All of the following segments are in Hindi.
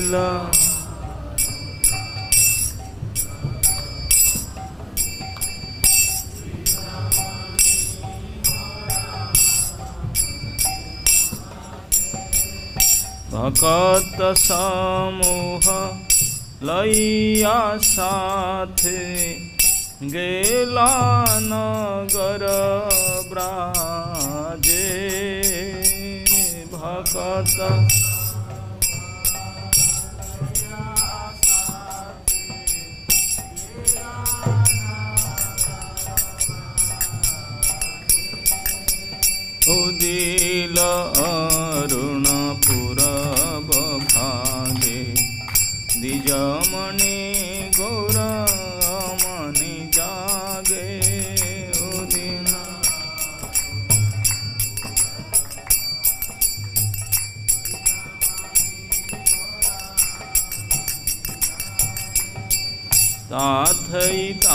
उदिला भक्त समूह लैया साथे गेला नगर ब्राजे भक्त उदिल अरुण पूरब भागे द्विजमणि गौरमणि जागे उदिन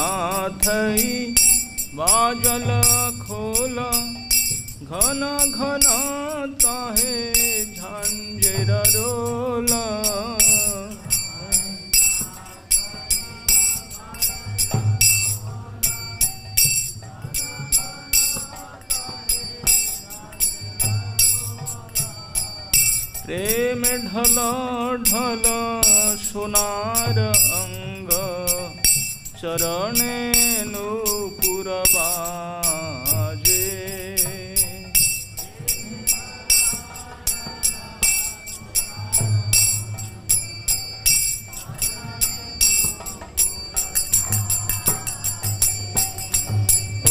ताथई बाजल खोल घन घन ताहे झंझर रोल प्रेम ढल ढल सोनार अंग चरणे नूपुर बाजे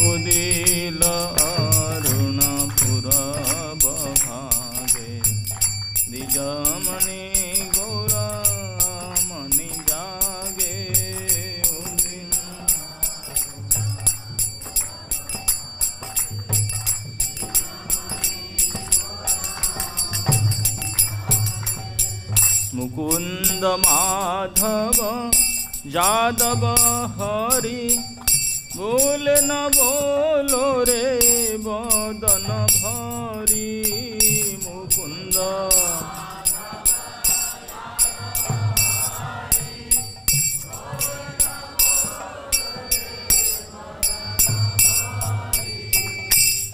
उदिल अरुण पूरब भागे द्विजमणि गौरमणि जागे मुकुंद माधव यादव हरि बोले न बोलो रे बदन भरी मुकुंद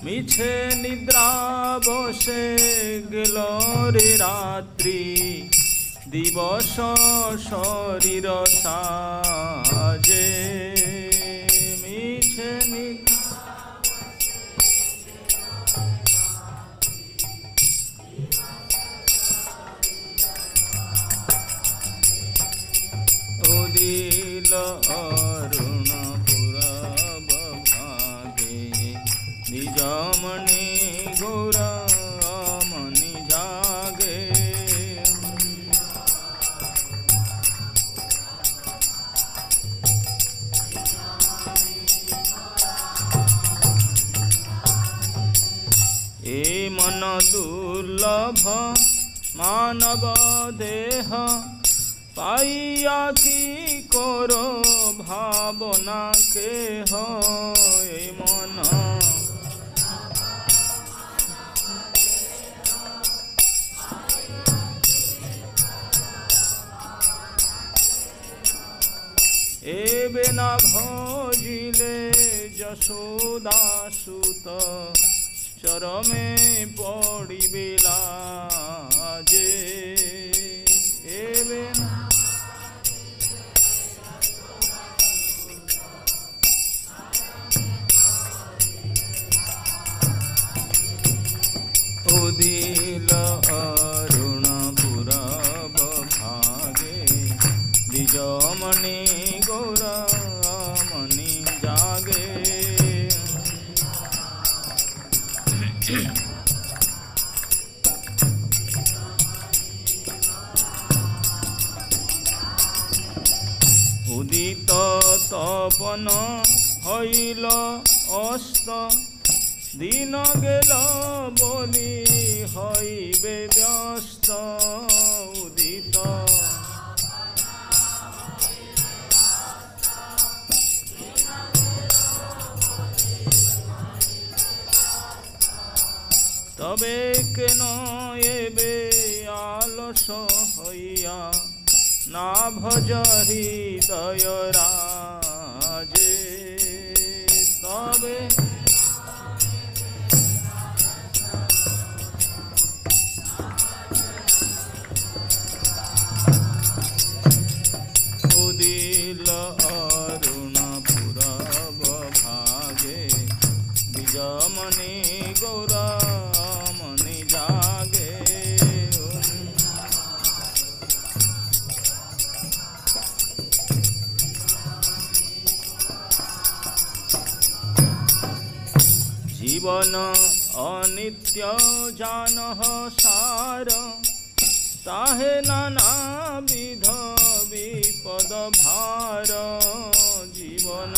मिछे निद्रा बसे गेल रे रात्रि दिवस शरीर साजे मिछे उदिल अरुण पूरब भागे द्विजमणि गौरमणि जागे ए मन दुर्लभ मानव देह पाइया की करो भावना के हो ए मन एबे न भजिले यशोदा सुत चरमे पड़िबे लाजे एबे उदिल अरुण पूरब भागे द्विजमणि गौरमणि जागे उदित तपन हईल अस्त दिन गेल बोली हईबे व्यस्त उदित तबे केन एबे आलस हइया ना भज हृदय राजे तबे उदिल अरुण पुरब भागे बिजमणि गौरमणि जागे जीवन अनित्य जानह सार ताहे नाना विध विपद भार जीवन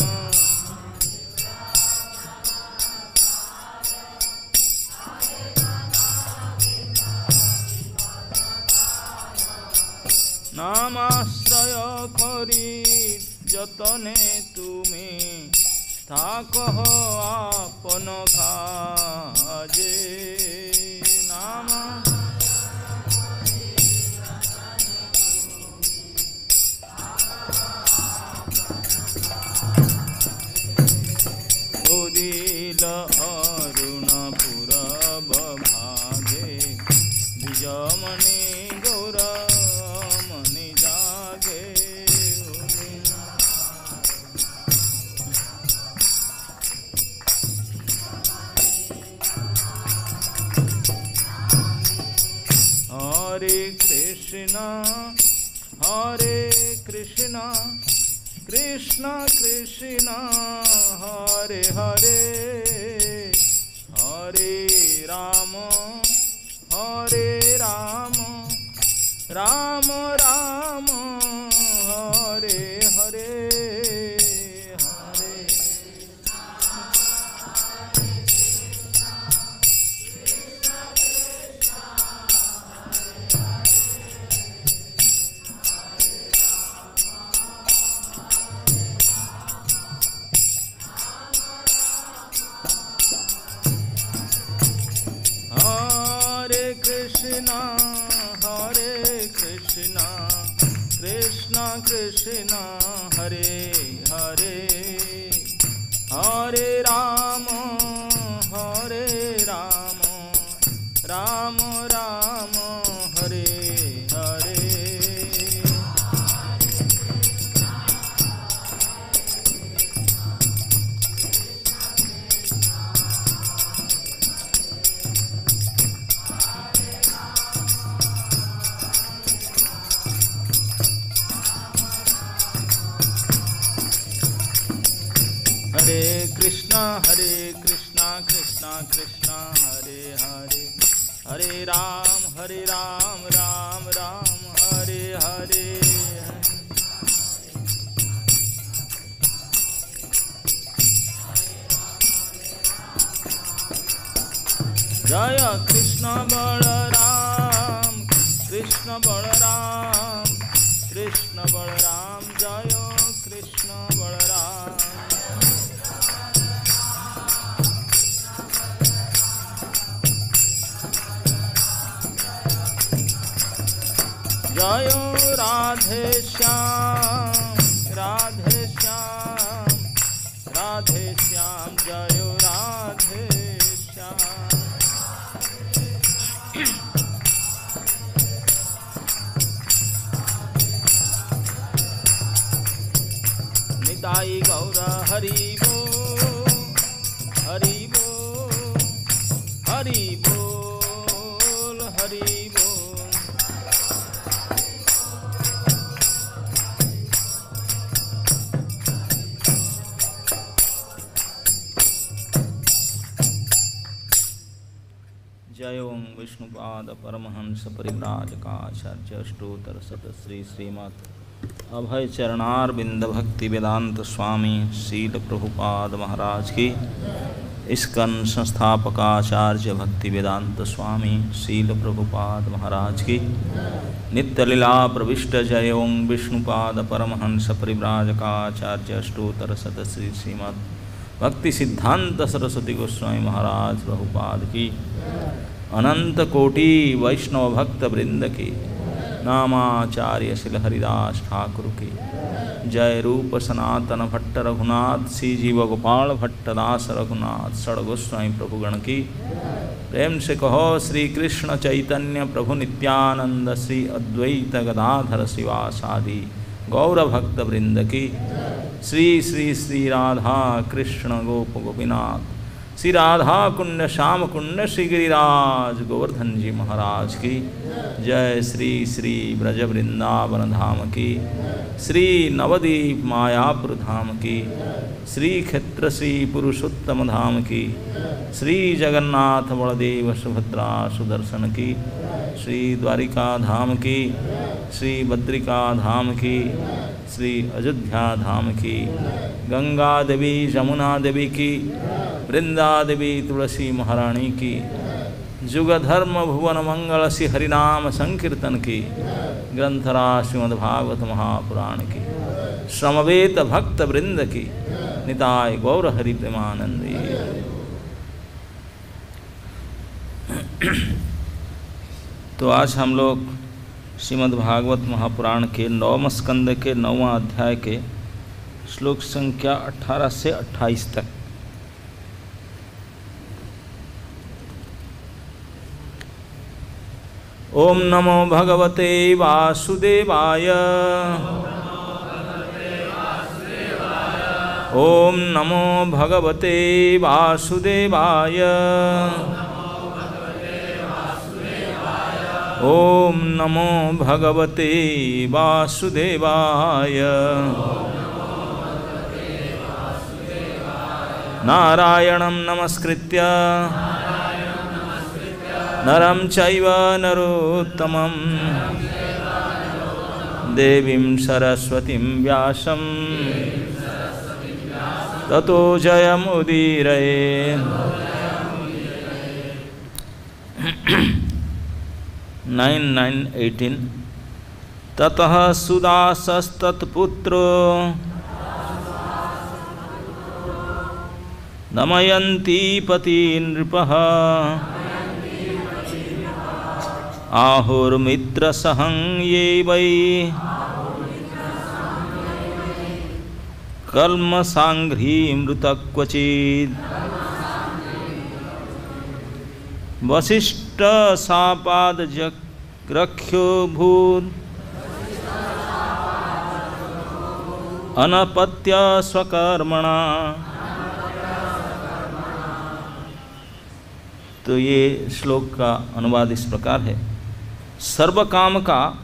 नामाश्रय करी जतने तुमे थाकह आपन काजे नाम उदिल अरुण पुरब भागे बिजमणि गौरमणि जागे हरे कृष्ण कृष्ण कृष्ण हरे हरे हरे राम राम राम हरे हरे हरे कृष्ण कृष्ण कृष्ण हरे हरे हरे राम राम राम हरे हरे हरे कृष्णा कृष्णा कृष्णा हरे हरे हरे राम राम राम हरे हरे जय कृष्ण बलराम कृष्ण बलराम कृष्ण बलराम जय कृष्ण बलराम जय राधे श्याम राधे श्याम राधे श्याम जय राधे श्याम निताई गौर हरि बोल हरि बोल हरि बोल हरि बोल जय ओम विष्णुपाद परमहंस परिव्राजकाचार्य अष्टोत्तर शतश्री श्रीमद् अभय चरणारविंद भक्ति वेदांत स्वामी शील प्रभुपाद महाराज की, इस्कन संस्थापकाचार्य भक्ति वेदांत स्वामी शील प्रभुपाद महाराज की, नित्य लीला प्रविष्ट जय ओम विष्णुपाद परमहंस परिव्राजकाचार्य अष्टोत्तर शतश्री श्रीमद् भक्ति सिद्धांत सरस्वती गोस्वामी महाराज प्रभुपाद की, अनंत कोटि वैष्णव भक्त वृंद की, नामाचार्य श्री हरिदास ठाकुर की जय। रूप सनातन भट्ट रघुनाथ श्री जीव गोपाल भट्ट दास रघुनाथ षड गोस्वामी प्रभु गण की प्रेम से कहो श्री कृष्ण चैतन्य प्रभु नित्यानंद श्री अद्वैत गदाधर शिवासादि गौर भक्त वृंद की श्री श्री श्री राधा कृष्ण गोप गोपीनाथ श्री राधा कुंड श्याम कुंड श्री गिरिराज गोवर्धन जी महाराज की जय। श्री श्री ब्रज वृंदावन धाम की श्री नवदीप मायापुर धाम की श्री क्षेत्र श्री पुरुषोत्तम धाम की श्री जगन्नाथ बलदेव सुभद्रा सुदर्शन की श्री द्वारिका धाम की श्री बद्रिका धाम की श्री अयोध्या धाम की गंगा देवी जमुना देवी की वृंदा देवी तुलसी महारानी की जुग धर्म भुवन मंगल श्री हरिनाम संकीर्तन की ग्रंथराज श्रीमद्भागवत महापुराण की समवेत भक्त वृंद की निताय गौर हरि प्रेमानंदी। तो आज हम लोग श्रीमद्भागवत महापुराण के 9वें स्कंद के 9वां अध्याय के श्लोक संख्या 18 से 28 तक ओम नमो भगवते वासुदेवाय ओम नमो भगवते वासुदेवाय ओम नमो भगवते वासुदेवाय नारायणं नमस्कृत्य नरं चैव नरोत्तमं देवीं सरस्वतीं व्यासं ततो जयमुदीरये। 9:9:18 ततः सुदासस्तत्पुत्रो दमयन्ती पति नृपः आहुर्मित्रसहं ये वै कल्मसाङ्घ्रीमृतक्वचित् वसिष्ठशापादजग्रख्यो भूत् अनपत्य स्वकर्मणा। तो ये श्लोक का अनुवाद इस प्रकार है। सर्वकाम का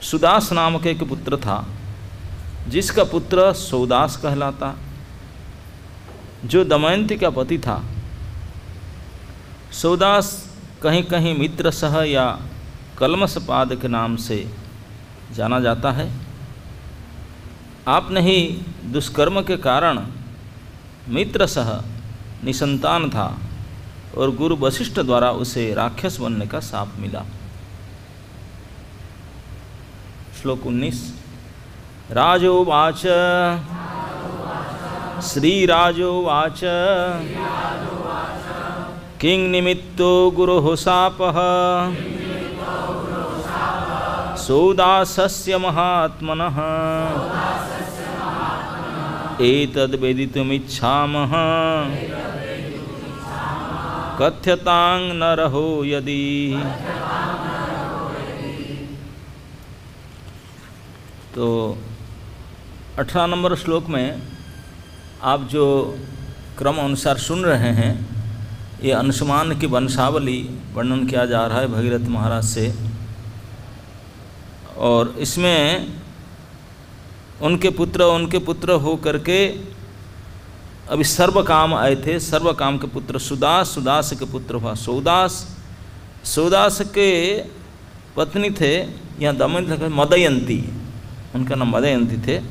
सुदास नामक एक पुत्र था जिसका पुत्र सौदास कहलाता, जो दमयंती का पति था। सौदास कहीं कहीं मित्रसह या कल्मषपाद के नाम से जाना जाता है। आपने ही दुष्कर्म के कारण मित्रसह निसंतान था और गुरु वशिष्ठ द्वारा उसे राक्षस बनने का शाप मिला। श्लोक 19 राजोवाच श्रीराजोवाच किं निमित्तो गुरोः शापः सौदासस्य महात्मनः एतद्वेदितुमिच्छामः कथ्यतां नरहो यदि। तो 18 नंबर श्लोक में आप जो क्रम अनुसार सुन रहे हैं, ये अंशुमान की वंशावली वर्णन किया जा रहा है भगीरथ महाराज से। और इसमें उनके पुत्र हो करके अभी सर्वकाम आए थे। सर्वकाम के पुत्र सुदास, सुदास के पुत्र हुआ सौदास, सौदास के पत्नी थे यहाँ दमयंती मदयंती, उनका नाम मदयंती थे।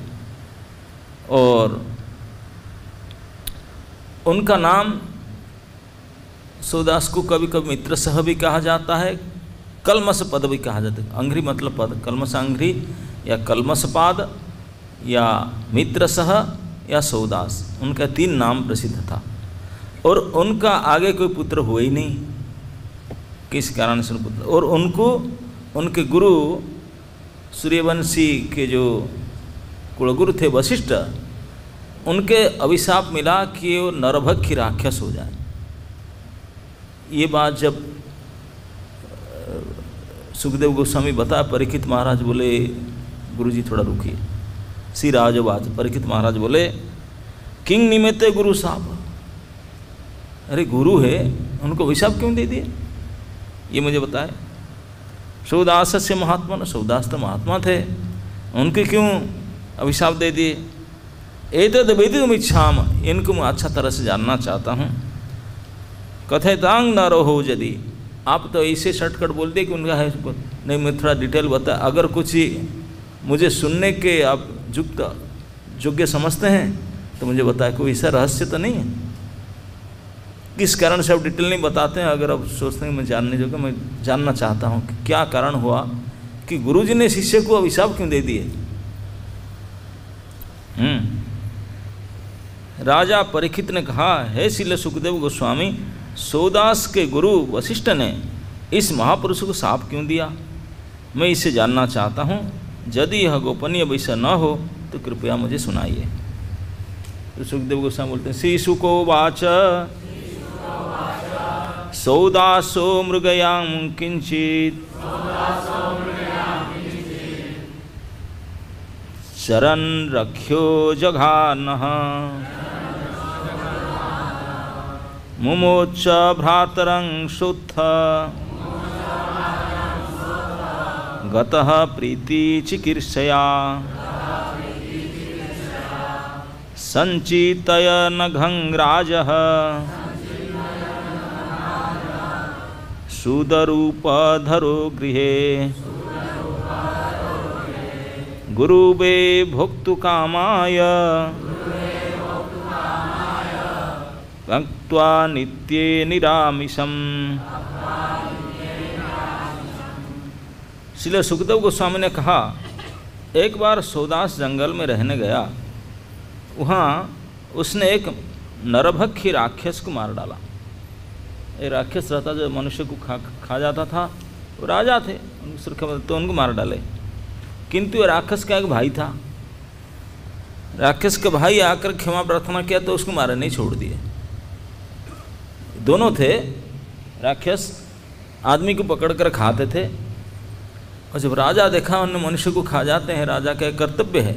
और उनका नाम सौदास को कभी कभी मित्रसह भी कहा जाता है, कल्मष पद भी कहा जाता है। अंघ्री मतलब पद, कल्मषांघ्री या कल्मषपाद या मित्रसह या सौदास, उनका 3 नाम प्रसिद्ध था। और उनका आगे कोई पुत्र हुआ ही नहीं, किस कारण से पुत्र। और उनको उनके गुरु सूर्यवंशी के जो कुलगुरु थे वशिष्ठ, उनके अभिशाप मिला कि वो नरभक्षी राक्षस हो जाए। ये बात जब सुखदेव गोस्वामी बता, परीक्षित महाराज बोले गुरुजी थोड़ा रुकिए। श्री राजवाज परीक्षित महाराज बोले किंग निमित्ते गुरु साहब, अरे गुरु है उनको अभिशाप क्यों दे दिए, ये मुझे बताए। सौदास से महात्मा न, सौदास तो महात्मा थे, उनके क्यों अभिशाप दे दिए। एतद वेदितुम इच्छाम, इनको मैं अच्छा तरह से जानना चाहता हूँ। कथयतांग न रहो यदि, आप तो ऐसे शॉर्टकट बोल दिए कि उनका है, नहीं मैं थोड़ा डिटेल बता। अगर कुछ ही मुझे सुनने के आप योग्य समझते हैं तो मुझे बताए, कोई ऐसा रहस्य तो नहीं है। किस कारण से आप डिटेल नहीं बताते हैं, अगर आप सोचते हैं मैं जानने जोगा, मैं जानना चाहता हूँ कि क्या कारण हुआ कि गुरुजी ने शिष्य को अभिशाप क्यों दे दिए। राजा परीक्षित ने कहा, हे श्रील सुखदेव गोस्वामी, सौदास के गुरु वशिष्ठ ने इस महापुरुष को शाप क्यों दिया, मैं इसे जानना चाहता हूँ। यदि यह गोपनीय विषय न हो तो कृपया मुझे सुनाइए। तो सुखदेव गोस्वामी बोलते हैं, श्री शुको वाच सौदासो मृगयां किंचित शरण रख्यो जघानः मुमोच्च भ्रातरं शुद्ध गतः प्रीति चिकीर्षया संचितय नघं राजः सुदरूपधरो गृहे गुरुवे भोक्तु कामाय भक्त्वा नित्ये निरामिषम्। श्रील सुखदेव गोस्वामी ने कहा, एक बार सौदास जंगल में रहने गया, वहाँ उसने एक नरभक्षी राक्षस को मार डाला। एक राक्षस रहता जो मनुष्य को खा जाता था, वो राजा थे, तो उनको मार डाले। किंतु राक्षस का एक भाई था, राक्षस का भाई आकर क्षमा प्रार्थना किया तो उसको मारे नहीं, छोड़ दिए। दोनों थे, राक्षस आदमी को पकड़ कर खाते थे, और जब राजा देखा उन्हें मनुष्य को खा जाते हैं, राजा का कर्तव्य है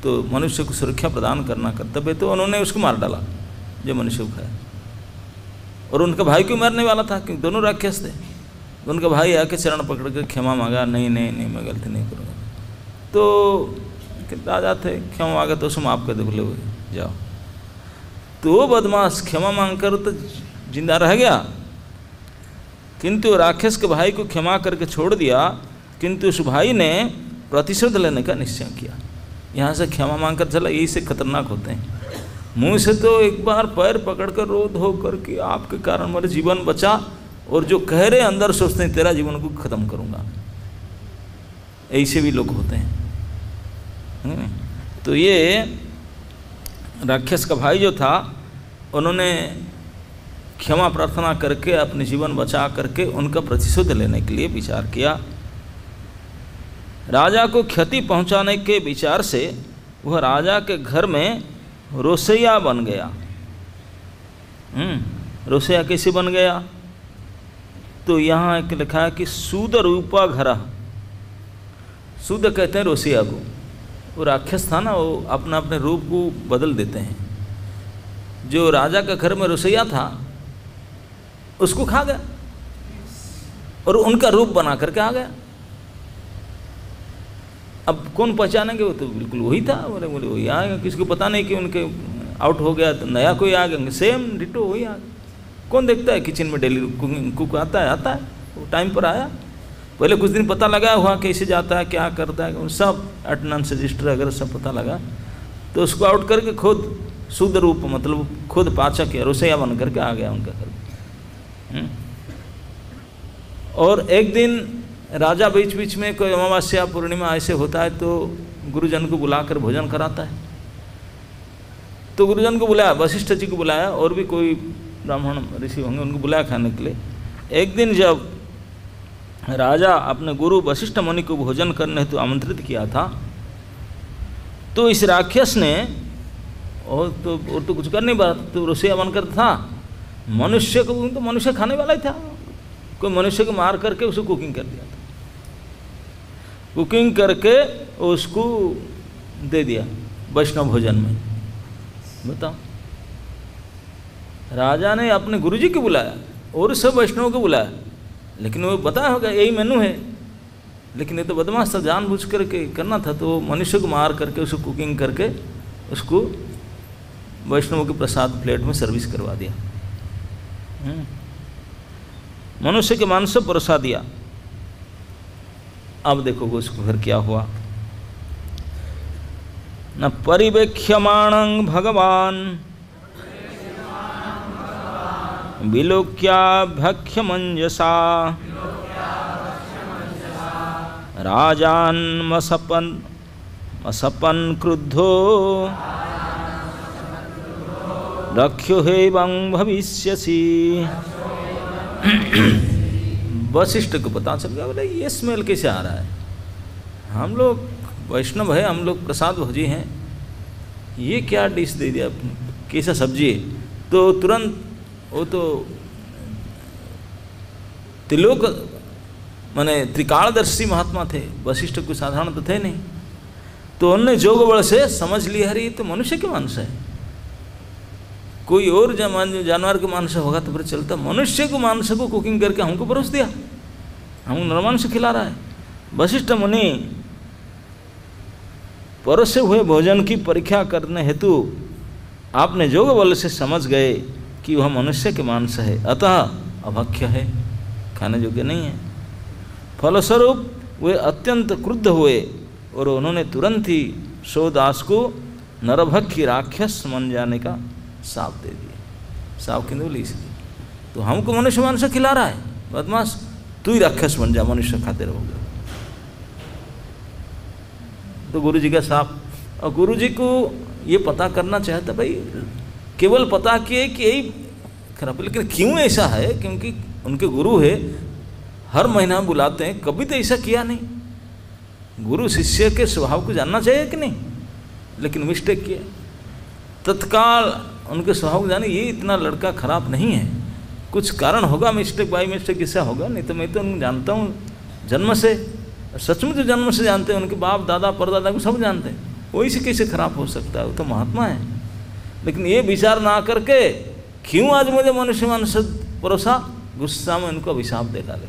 तो मनुष्य को सुरक्षा प्रदान करना कर्तव्य, तो उन्होंने उसको मार डाला जो मनुष्य को खाया। और उनका भाई क्यों मारने वाला था, क्योंकि दोनों राक्षस थे। उनका भाई आके चरण पकड़ कर क्षमा मांगा, नहीं नहीं नहीं मैं गलती नहीं करूँगा। तो राजा थे, क्षमा मांगा तो उसको माफ कर दे, बोले जाओ। तो वो बदमाश क्षमा मांग कर तो जिंदा रह गया, किंतु राक्षस के भाई को क्षमा करके छोड़ दिया। किंतु उस भाई ने प्रतिशोध लेने का निश्चय किया। यहाँ से क्षमा मांग कर चला, यही से खतरनाक होते हैं। मुंह से तो एक बार पैर पकड़कर रो धो करके आपके कारण मेरा जीवन बचा, और जो कह रहे अंदर सोचते हैं तेरा जीवन को खत्म करूँगा। ऐसे भी लोग होते हैं। तो ये राक्षस का भाई जो था, उन्होंने क्षमा प्रार्थना करके अपने जीवन बचा करके उनका प्रतिशोध लेने के लिए विचार किया। राजा को क्षति पहुंचाने के विचार से वह राजा के घर में रोसैया बन गया। रोसैया कैसे बन गया, तो यहाँ एक लिखा है कि सूद रूपा घर। सूद कहते हैं रोसैया को। वो राक्षस था ना, वो अपना अपने रूप को बदल देते हैं। जो राजा का घर में रोसैया था उसको खा गया और उनका रूप बना करके आ गया। अब कौन पहचानेंगे, वो तो बिल्कुल वही था। बोले वही आएगा, किसी को पता नहीं कि उनके आउट हो गया तो नया कोई आ गया, सेम डिटो वही आ गया। कौन देखता है किचन में डेली कुक आता है, वो टाइम पर आया। पहले कुछ दिन पता लगा वहाँ कैसे जाता है, क्या करता है, सब अटेंडेंस रजिस्टर वगैरह सब पता लगा। तो उसको आउट करके खुद शुद्ध रूप, मतलब खुद पाचक या रसोईया बन करके आ गया उनका घर। और एक दिन राजा बीच बीच में कोई अमावस्या पूर्णिमा ऐसे होता है तो गुरुजन को बुलाकर भोजन कराता है। तो गुरुजन को बुलाया, वशिष्ठ जी को बुलाया, और भी कोई ब्राह्मण ऋषि होंगे उनको बुलाया खाने के लिए। एक दिन जब राजा अपने गुरु वशिष्ठ मुनि को भोजन करने हेतु आमंत्रित किया था, तो इस राक्षस ने और तो कुछ कर नहीं पा, तो रसोईया बनकर था, मनुष्य को, तो मनुष्य खाने वाला ही था, कोई मनुष्य को मार करके उसको कुकिंग कर दिया था, कुकिंग करके उसको दे दिया वैष्णव भोजन में। बताओ, राजा ने अपने गुरुजी को बुलाया और सब वैष्णव को बुलाया, लेकिन वो बताया होगा यही मेनू है, लेकिन ये तो बदमाश था, जानबूझ करके करना था, तो मनुष्य को मार करके उसको कुकिंग करके उसको वैष्णव के प्रसाद प्लेट में सर्विस करवा दिया। मनुष्य के मांस से परोसा दिया। अब देखो उसको फिर क्या हुआ। न परिवेक्ष्यमाणं भगवान विलोक्याभ्यख्यमंजसा राजान्मसपन् क्रुद्धो रक्ष्यो हेवं भविष्यसि। वशिष्ठ को पता चल गया, बोले ये स्मेल कैसे आ रहा है, हम लोग वैष्णव है, हम लोग प्रसाद भोजी हैं, ये क्या डिश दे दिया, कैसा सब्जी है। तो तुरंत वो तो त्रिलोक माने त्रिकालदर्शी महात्मा थे, वशिष्ठ कोई साधारण तो थे नहीं, तो उन्होंने जोग बल से समझ लिया, अरे ये तो मनुष्य के मांस है, कोई और जानवर के मांस होगा तो फिर चलता, मनुष्य को मांस को कुकिंग करके हमको परोस दिया, हमको नरमांस खिला रहा है। वशिष्ठ मुनि परोसे हुए भोजन की परीक्षा करने हेतु आपने जोग बल से समझ गए कि वह मनुष्य के मांस है, अतः अभक्ष्य है, खाने योग्य नहीं है। फलस्वरूप वे अत्यंत क्रुद्ध हुए और उन्होंने तुरंत ही सौदास को नरभक्षी राक्षस मन जाने का साप दे दिया। साप क्यों बोली? इसलिए तो हमको मनुष्य मांस खिला रहा है, बदमाश, तू ही राक्षस बन जा, मनुष्य खाते रहोगे। तो गुरु जी का साप, और गुरु जी को ये पता करना चाहता, भाई केवल पता किए कि यही खराब, लेकिन क्यों ऐसा है, क्योंकि उनके गुरु है, हर महीना बुलाते हैं, कभी तो ऐसा किया नहीं। गुरु शिष्य के स्वभाव को जानना चाहिए कि नहीं, लेकिन मिस्टेक किया, तत्काल उनके स्वभाव को जाने, ये इतना लड़का खराब नहीं है, कुछ कारण होगा, मिस्टेक बाई मिस्टेक इससे होगा, नहीं तो मैं तो उनको जानता हूँ जन्म से, सचमुच जन्म से जानते हैं, उनके बाप दादा परदादा को सब जानते हैं, वही से कैसे खराब हो सकता है, वो तो महात्मा है। लेकिन ये विचार ना करके क्यों आज मुझे मनुष्य मांस परोसा, गुस्सा में उनको अभिशाप दे डाले।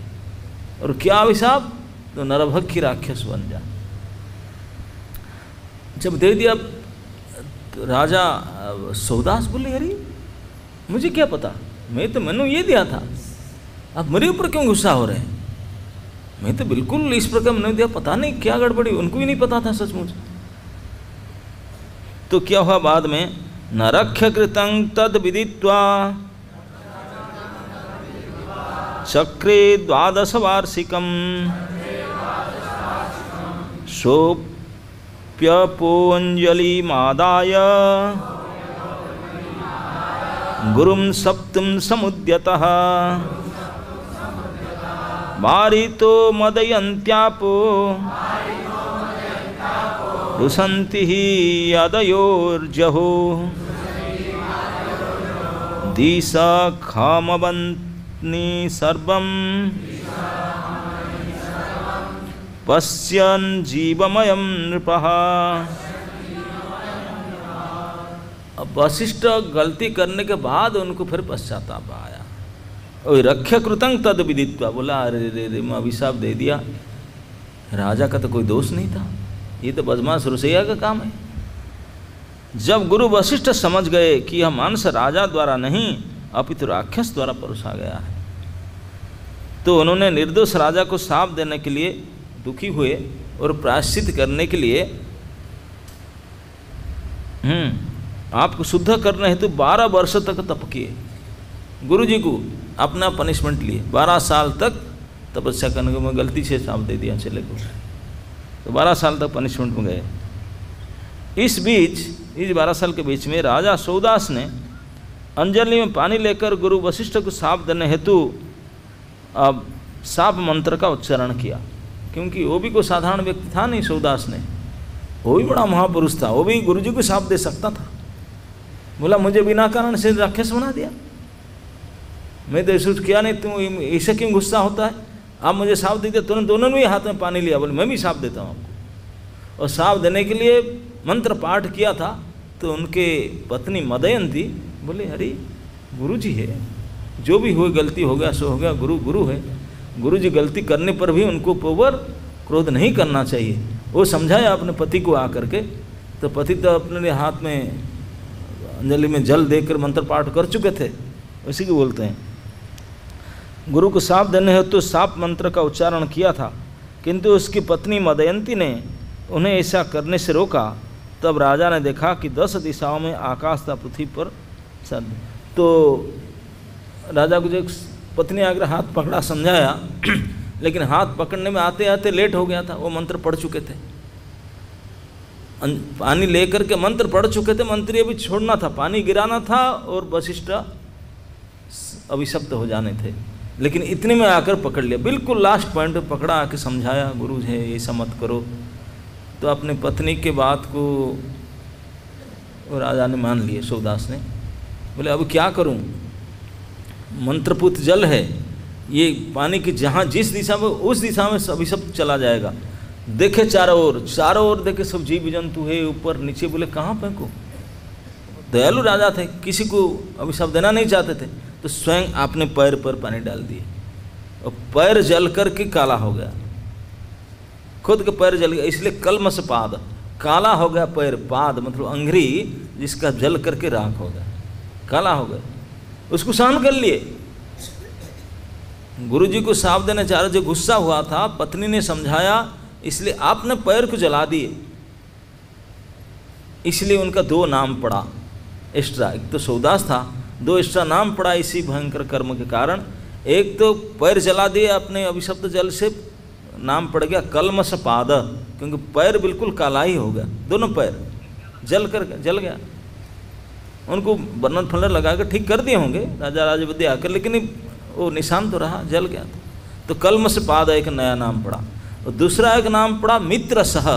और क्या अभिशाप? तो नरभक्षी राक्षस बन जा। जब दे दिया तो राजा सौदास बोले, अरे मुझे क्या पता, मैंने ये दिया था, अब मेरे ऊपर क्यों गुस्सा हो रहे हैं, मैं तो बिल्कुल इस प्रकार नहीं दिया, पता नहीं क्या गड़बड़ी, उनको भी नहीं पता था सचमुच। तो क्या हुआ बाद में, न रक्ष्य कृतं तद विदित्वा चक्रे 12 वार्षिकं सोऽप्यपोऽञ्जलिमादाय गुरुं सप्तुं समुद्यतः वारितो मदयन्त्यापो रुसन्ति हि यदयोर्जहो दिशा खामवन्ति सर्वं पश्यन् जीवमयं नृपः। अब वशिष्ठ गलती करने के बाद उनको फिर पश्चाताप आया। और रक्ष्य कृतं तद विदित्वा, बोला अरे रे रे मैं अभिशाप दे दिया, राजा का तो कोई दोष नहीं था, ये तो बदमाश रसोइया का काम है। जब गुरु वशिष्ठ समझ गए कि यह मांस राजा द्वारा नहीं अपितु राक्षस द्वारा परोसा गया है, तो उन्होंने निर्दोष राजा को शाप देने के लिए दुखी हुए और प्रायश्चित करने के लिए आपको शुद्ध करने हेतु 12 वर्ष तक तप किए। गुरु जी को अपना पनिशमेंट लिए, 12 साल तक तपस्या करने को, मैं गलती से शाप दे दिया चले को, तो 12 साल तक पनिशमेंट में गए। इस 12 साल के बीच में राजा सौदास ने अंजलि में पानी लेकर गुरु वशिष्ठ को शाप देने हेतु अब साप मंत्र का उच्चारण किया, क्योंकि वो भी कोई साधारण व्यक्ति था नहीं। सूरदास ने, वो भी बड़ा महापुरुष था, वो भी गुरु जी को साप दे सकता था। बोला मुझे बिना कारण से राक्षस बना दिया, मैं तो ऐसा किया नहीं, तुम ऐसे क्यों गुस्सा होता है, आप मुझे साप दे दिया। तुरंत दोनों ने हाथ में पानी लिया, बोले मैं भी साप देता हूँ आपको। और साप देने के लिए मंत्र पाठ किया था, तो उनके पत्नी मदयंती बोले अरे गुरु जी है, जो भी हुई गलती हो गया सो हो गया, गुरु गुरु है, गुरु जी गलती करने पर भी उनको ओवर क्रोध नहीं करना चाहिए। वो समझाया अपने पति को आकर के, तो पति तो अपने हाथ में अंजलि में जल देकर मंत्र पाठ कर चुके थे, उसी को बोलते हैं। गुरु को साप देने हेतु तो साप मंत्र का उच्चारण किया था, किंतु उसकी पत्नी मदयंती ने उन्हें ऐसा करने से रोका। तब राजा ने देखा कि 10 दिशाओं में आकाश था, पृथ्वी पर सद। तो राजा को जो पत्नी आकर हाथ पकड़ा, समझाया, लेकिन हाथ पकड़ने में आते आते लेट हो गया था, वो मंत्र पढ़ चुके थे, पानी लेकर के मंत्र पढ़ चुके थे, मंत्री अभी छोड़ना था, पानी गिराना था और वशिष्ठ अभिशप्त हो जाने थे, लेकिन इतने में आकर पकड़ लिया, बिल्कुल लास्ट पॉइंट पे पकड़ा, आके समझाया गुरु है ऐसा मत करो। तो अपने पत्नी के बात को राजा ने मान लिए, सूरदास ने। बोले अब क्या करूं, मंत्रपूत जल है, ये पानी की जहाँ जिस दिशा में उस दिशा में अभिशप्त चला जाएगा। देखे चारों ओर देखे सब जीव जंतु है ऊपर नीचे, बोले कहाँ फेंको। दयालु राजा थे, किसी को अभिशाप देना नहीं चाहते थे, तो स्वयं आपने पैर पर पानी डाल दिए और पैर जल करके काला हो गया, खुद के पैर जल गया, इसलिए कलमस पाद, काला हो गया पैर, पाद मतलब अंगुरी जिसका जल करके राख हो गया, काला हो गया। उसको सहन कर लिए। गुरुजी को साप देने चाह रहे, जो गुस्सा हुआ था, पत्नी ने समझाया, इसलिए आपने पैर को जला दिए, इसलिए उनका 2 नाम पड़ा एक्स्ट्रा। एक तो सूरदास था, 2 एक्स्ट्रा नाम पड़ा इसी भयंकर कर्म के कारण। एक तो पैर जला दिए अपने अभिशप्त जल से, नाम पड़ गया कलमस पाद, क्योंकि पैर बिल्कुल काला ही हो गया, दोनों पैर जल गया। उनको बर्नर फर्नर लगा कर ठीक कर दिए होंगे राजा राजवद्य आकर, लेकिन वो निशान तो रहा, जल गया था। तो कलमस पाद एक नया नाम पड़ा। और दूसरा एक नाम पड़ा मित्र सह।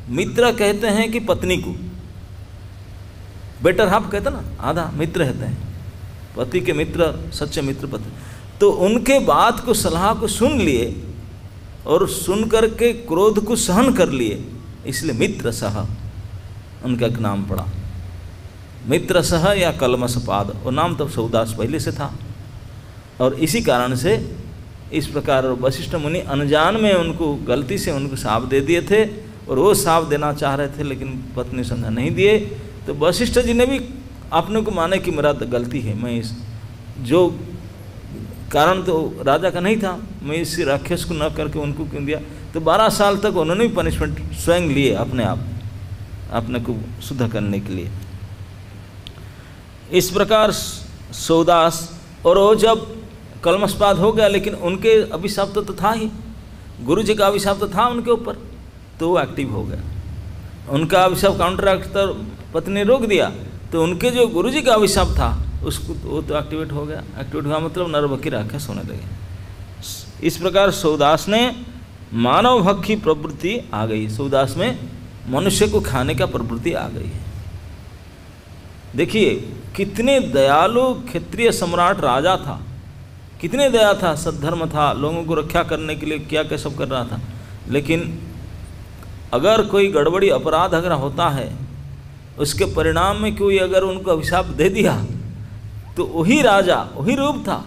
मित्र कहते हैं कि पत्नी को, बेटर हाफ कहते ना, आधा मित्र कहते हैं, पति के मित्र, सच्चे मित्र पति। तो उनके बात को, सलाह को सुन लिए और सुन करके क्रोध को सहन कर लिए, इसलिए मित्र सह उनका एक नाम पड़ा, मित्र सह या कलमस पाद। वो नाम तब सूरदास पहले से था, और इसी कारण से इस प्रकार वशिष्ठ मुनि अनजान में उनको गलती से उनको साप दे दिए थे, और वो साप देना चाह रहे थे, लेकिन पत्नी संज्ञा नहीं दिए। तो वशिष्ठ जी ने भी अपने को माने कि मेरा गलती है, मैं इस जो कारण तो राजा का नहीं था, मैं इस राक्षस को न करके उनको क्यों दिया। तो 12 साल तक उन्होंने भी पनिशमेंट स्वयं लिए अपने आप, अपने को शुद्ध करने के लिए। इस प्रकार सूरदास, और वो जब कलमस्पाद हो गया, लेकिन उनके अभिशाप तो था ही, गुरु जी का अभिशाप तो था उनके ऊपर, तो वो एक्टिव हो गया। उनका अभिशाप काउंटर तो पत्नी ने रोक दिया, तो उनके जो गुरु जी का अभिशाप था उसको वो तो एक्टिवेट हो गया। एक्टिवेट हुआ मतलब नरभक्षी राक्षस होने लगे। इस प्रकार सूरदास ने मानव भक्षी प्रवृत्ति आ गई, सूरदास में मनुष्य को खाने का प्रवृत्ति आ गई है। देखिए कितने दयालु क्षत्रिय सम्राट राजा था, कितने दया था, सद्धर्म था, लोगों को रक्षा करने के लिए क्या क्या सब कर रहा था। लेकिन अगर कोई गड़बड़ी अपराध अगर होता है, उसके परिणाम में कोई अगर उनको अभिशाप दे दिया, तो वही राजा, वही रूप था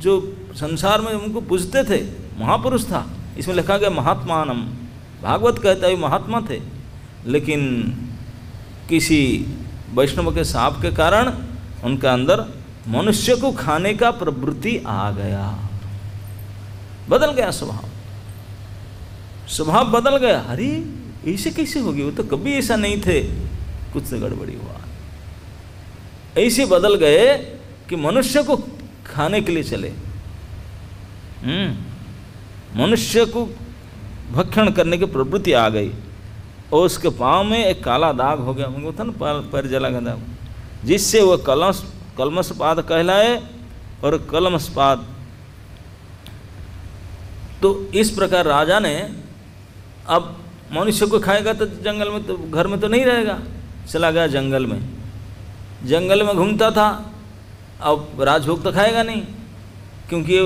जो संसार में उनको पूजते थे, महापुरुष था। इसमें लिखा गया महात्मानम, भागवत कहता है महात्मा थे, लेकिन किसी वैष्णव के शाप के कारण उनका अंदर मनुष्य को खाने का प्रवृत्ति आ गया, बदल गया स्वभाव बदल गया। अरे ऐसे कैसे हो गया, वो तो कभी ऐसा नहीं थे, कुछ से गड़बड़ी हुआ, ऐसे बदल गए कि मनुष्य को खाने के लिए चले, मनुष्य को भक्षण करने की प्रवृत्ति आ गई। और उसके पाँव में एक काला दाग हो गया, उनको था ना पैर जला गया दाग, जिससे वह कलमस्पाद कहलाए। और कलमस्पाद तो इस प्रकार राजा ने, अब मनुष्य को खाएगा तो जंगल में, तो घर में तो नहीं रहेगा, चला गया जंगल में। जंगल में घूमता था, अब राजभोग तो खाएगा नहीं, क्योंकि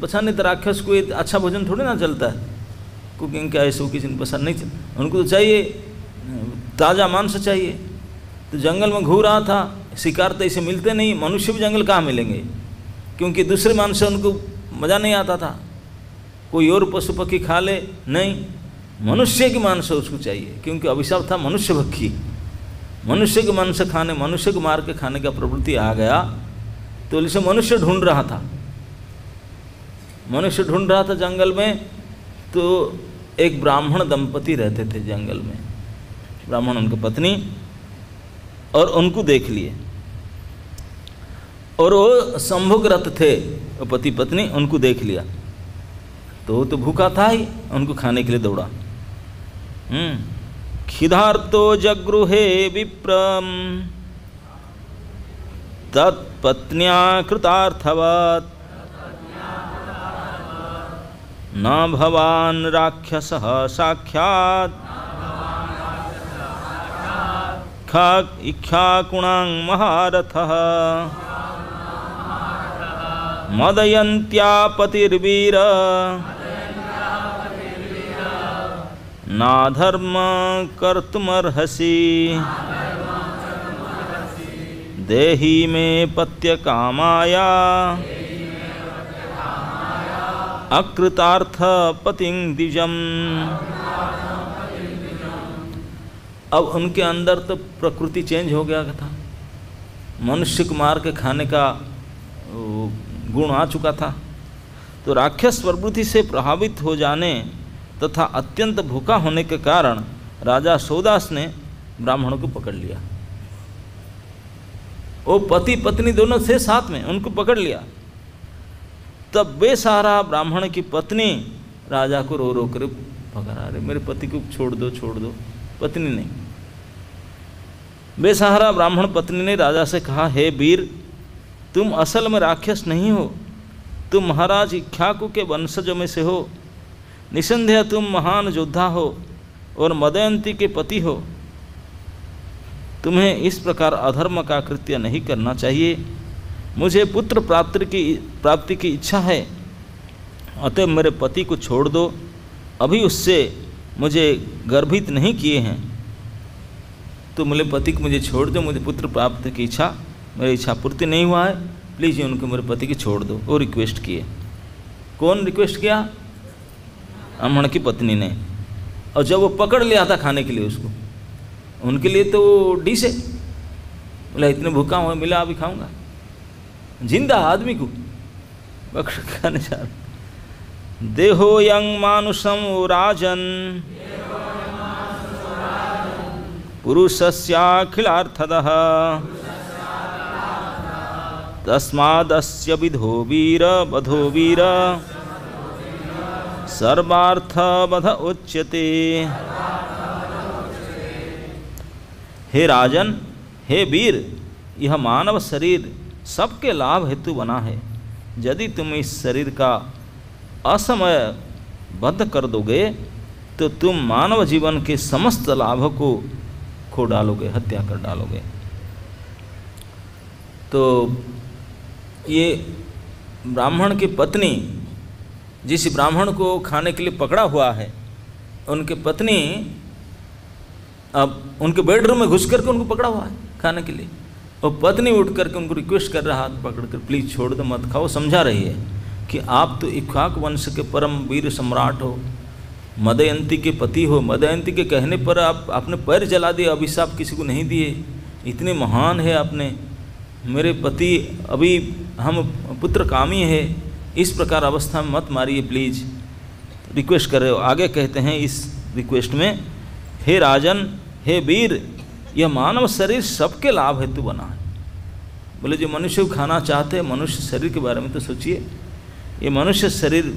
पसंद नहीं, तो राक्षस को अच्छा भोजन थोड़ी ना चलता है, कुकिंग का ऐसे किसी ने पसंद नहीं चलता, उनको तो चाहिए ताज़ा मांस चाहिए। तो जंगल में घूम रहा था, शिकार तो ऐसे मिलते नहीं, मनुष्य भी जंगल कहाँ मिलेंगे, क्योंकि दूसरे मांस से उनको मज़ा नहीं आता था। कोई और पशु पक्षी खा ले, नहीं, मनुष्य की मांस उसको चाहिए, क्योंकि अभिशाप था मनुष्य भक्षी। मनुष्य के मांस खाने, मनुष्य को मार के खाने का प्रवृत्ति आ गया, तो इसे मनुष्य ढूंढ रहा था। मनुष्य ढूंढ रहा था जंगल में, तो एक ब्राह्मण दंपति रहते थे जंगल में, ब्राह्मण उनकी पत्नी, और उनको देख लिए, और वो संभोगरत थे, वो पति पत्नी, उनको देख लिया, तो वो तो भूखा था ही, उनको खाने के लिए दौड़ा। खिदार्तो जगृहे विप्रम तत्पत्न्या कृतार्थवत् न भवान् राक्षसः साक्षात् इक्ष्वाकुणां महारथः मदयन्त्या पतिर्वीर नाधर्म कर्तुमर्हसि देहि मे पत्य कामाया अकृतार्थ पतिं द्विजम्। अब उनके अंदर तो प्रकृति चेंज हो गया था, मनुष्य को मार के खाने का गुण आ चुका था। तो राक्षस प्रवृत्ति से प्रभावित हो जाने तथा अत्यंत भूखा होने के कारण राजा सौदास ने ब्राह्मणों को पकड़ लिया। वो पति पत्नी दोनों थे साथ में, उनको पकड़ लिया। तब बेसहारा ब्राह्मण की पत्नी राजा को रो रो कर पकड़ा, अरे मेरे पति को छोड़ दो, छोड़ दो। पत्नी नहीं, बेसहारा ब्राह्मण पत्नी ने राजा से कहा, हे वीर, तुम असल में राक्षस नहीं हो, तुम महाराज इक्ष्वाकु के वंशजों में से हो। निसंदेह तुम महान योद्धा हो और मदयंती के पति हो। तुम्हें इस प्रकार अधर्म का कृत्य नहीं करना चाहिए। मुझे पुत्र प्राप्ति की इच्छा है, अतः मेरे पति को छोड़ दो। अभी उससे मुझे गर्भित नहीं किए हैं, तो मेरे पति को मुझे छोड़ दो। मुझे पुत्र प्राप्ति की इच्छा, मेरी इच्छा पूर्ति नहीं हुआ है, प्लीज़ उनको मेरे पति की छोड़ दो। वो रिक्वेस्ट किए। कौन रिक्वेस्ट किया? ब्राह्मण की पत्नी ने। और जब वो पकड़ लिया था खाने के लिए उसको, उनके लिए तो वो डिश है, बोला इतने भूखा हुआ, मिला अभी खाऊंगा। जिंदा आदमी को पकड़ खाने जा रहा। देहो यंग मानुषम राजन पुरुषस्याखिलार्थदः तस्मादस्य विधो वीर बधो वीर सर्वार्थबध उच्यते। हे राजन, हे वीर, यह मानव शरीर सबके लाभ हेतु बना है। यदि तुम इस शरीर का असमय बद्ध कर दोगे तो तुम मानव जीवन के समस्त लाभ को खो डालोगे, हत्या कर डालोगे। तो ये ब्राह्मण की पत्नी, जिस ब्राह्मण को खाने के लिए पकड़ा हुआ है, उनकी पत्नी अब उनके बेडरूम में घुस करके उनको पकड़ा हुआ है खाने के लिए, और पत्नी उठ करके उनको रिक्वेस्ट कर रहा, हाथ पकड़ कर, प्लीज़ छोड़ दो, मत खाओ। समझा रही है कि आप तो इक्ष्वाकु वंश के परम वीर सम्राट हो, मदयंती के पति हो। मदयंती के कहने पर आपने पैर जला दिए, अभिशाप किसी को नहीं दिए, इतने महान है आपने। मेरे पति अभी हम पुत्र कामी है, इस प्रकार अवस्था में मत मारिए प्लीज़, रिक्वेस्ट कर रहे हो। आगे कहते हैं इस रिक्वेस्ट में, हे राजन, हे वीर, यह मानव शरीर सबके लाभ हेतु बना है। बोले जो मनुष्य को खाना चाहते हैं, मनुष्य शरीर के बारे में तो सोचिए। ये मनुष्य शरीर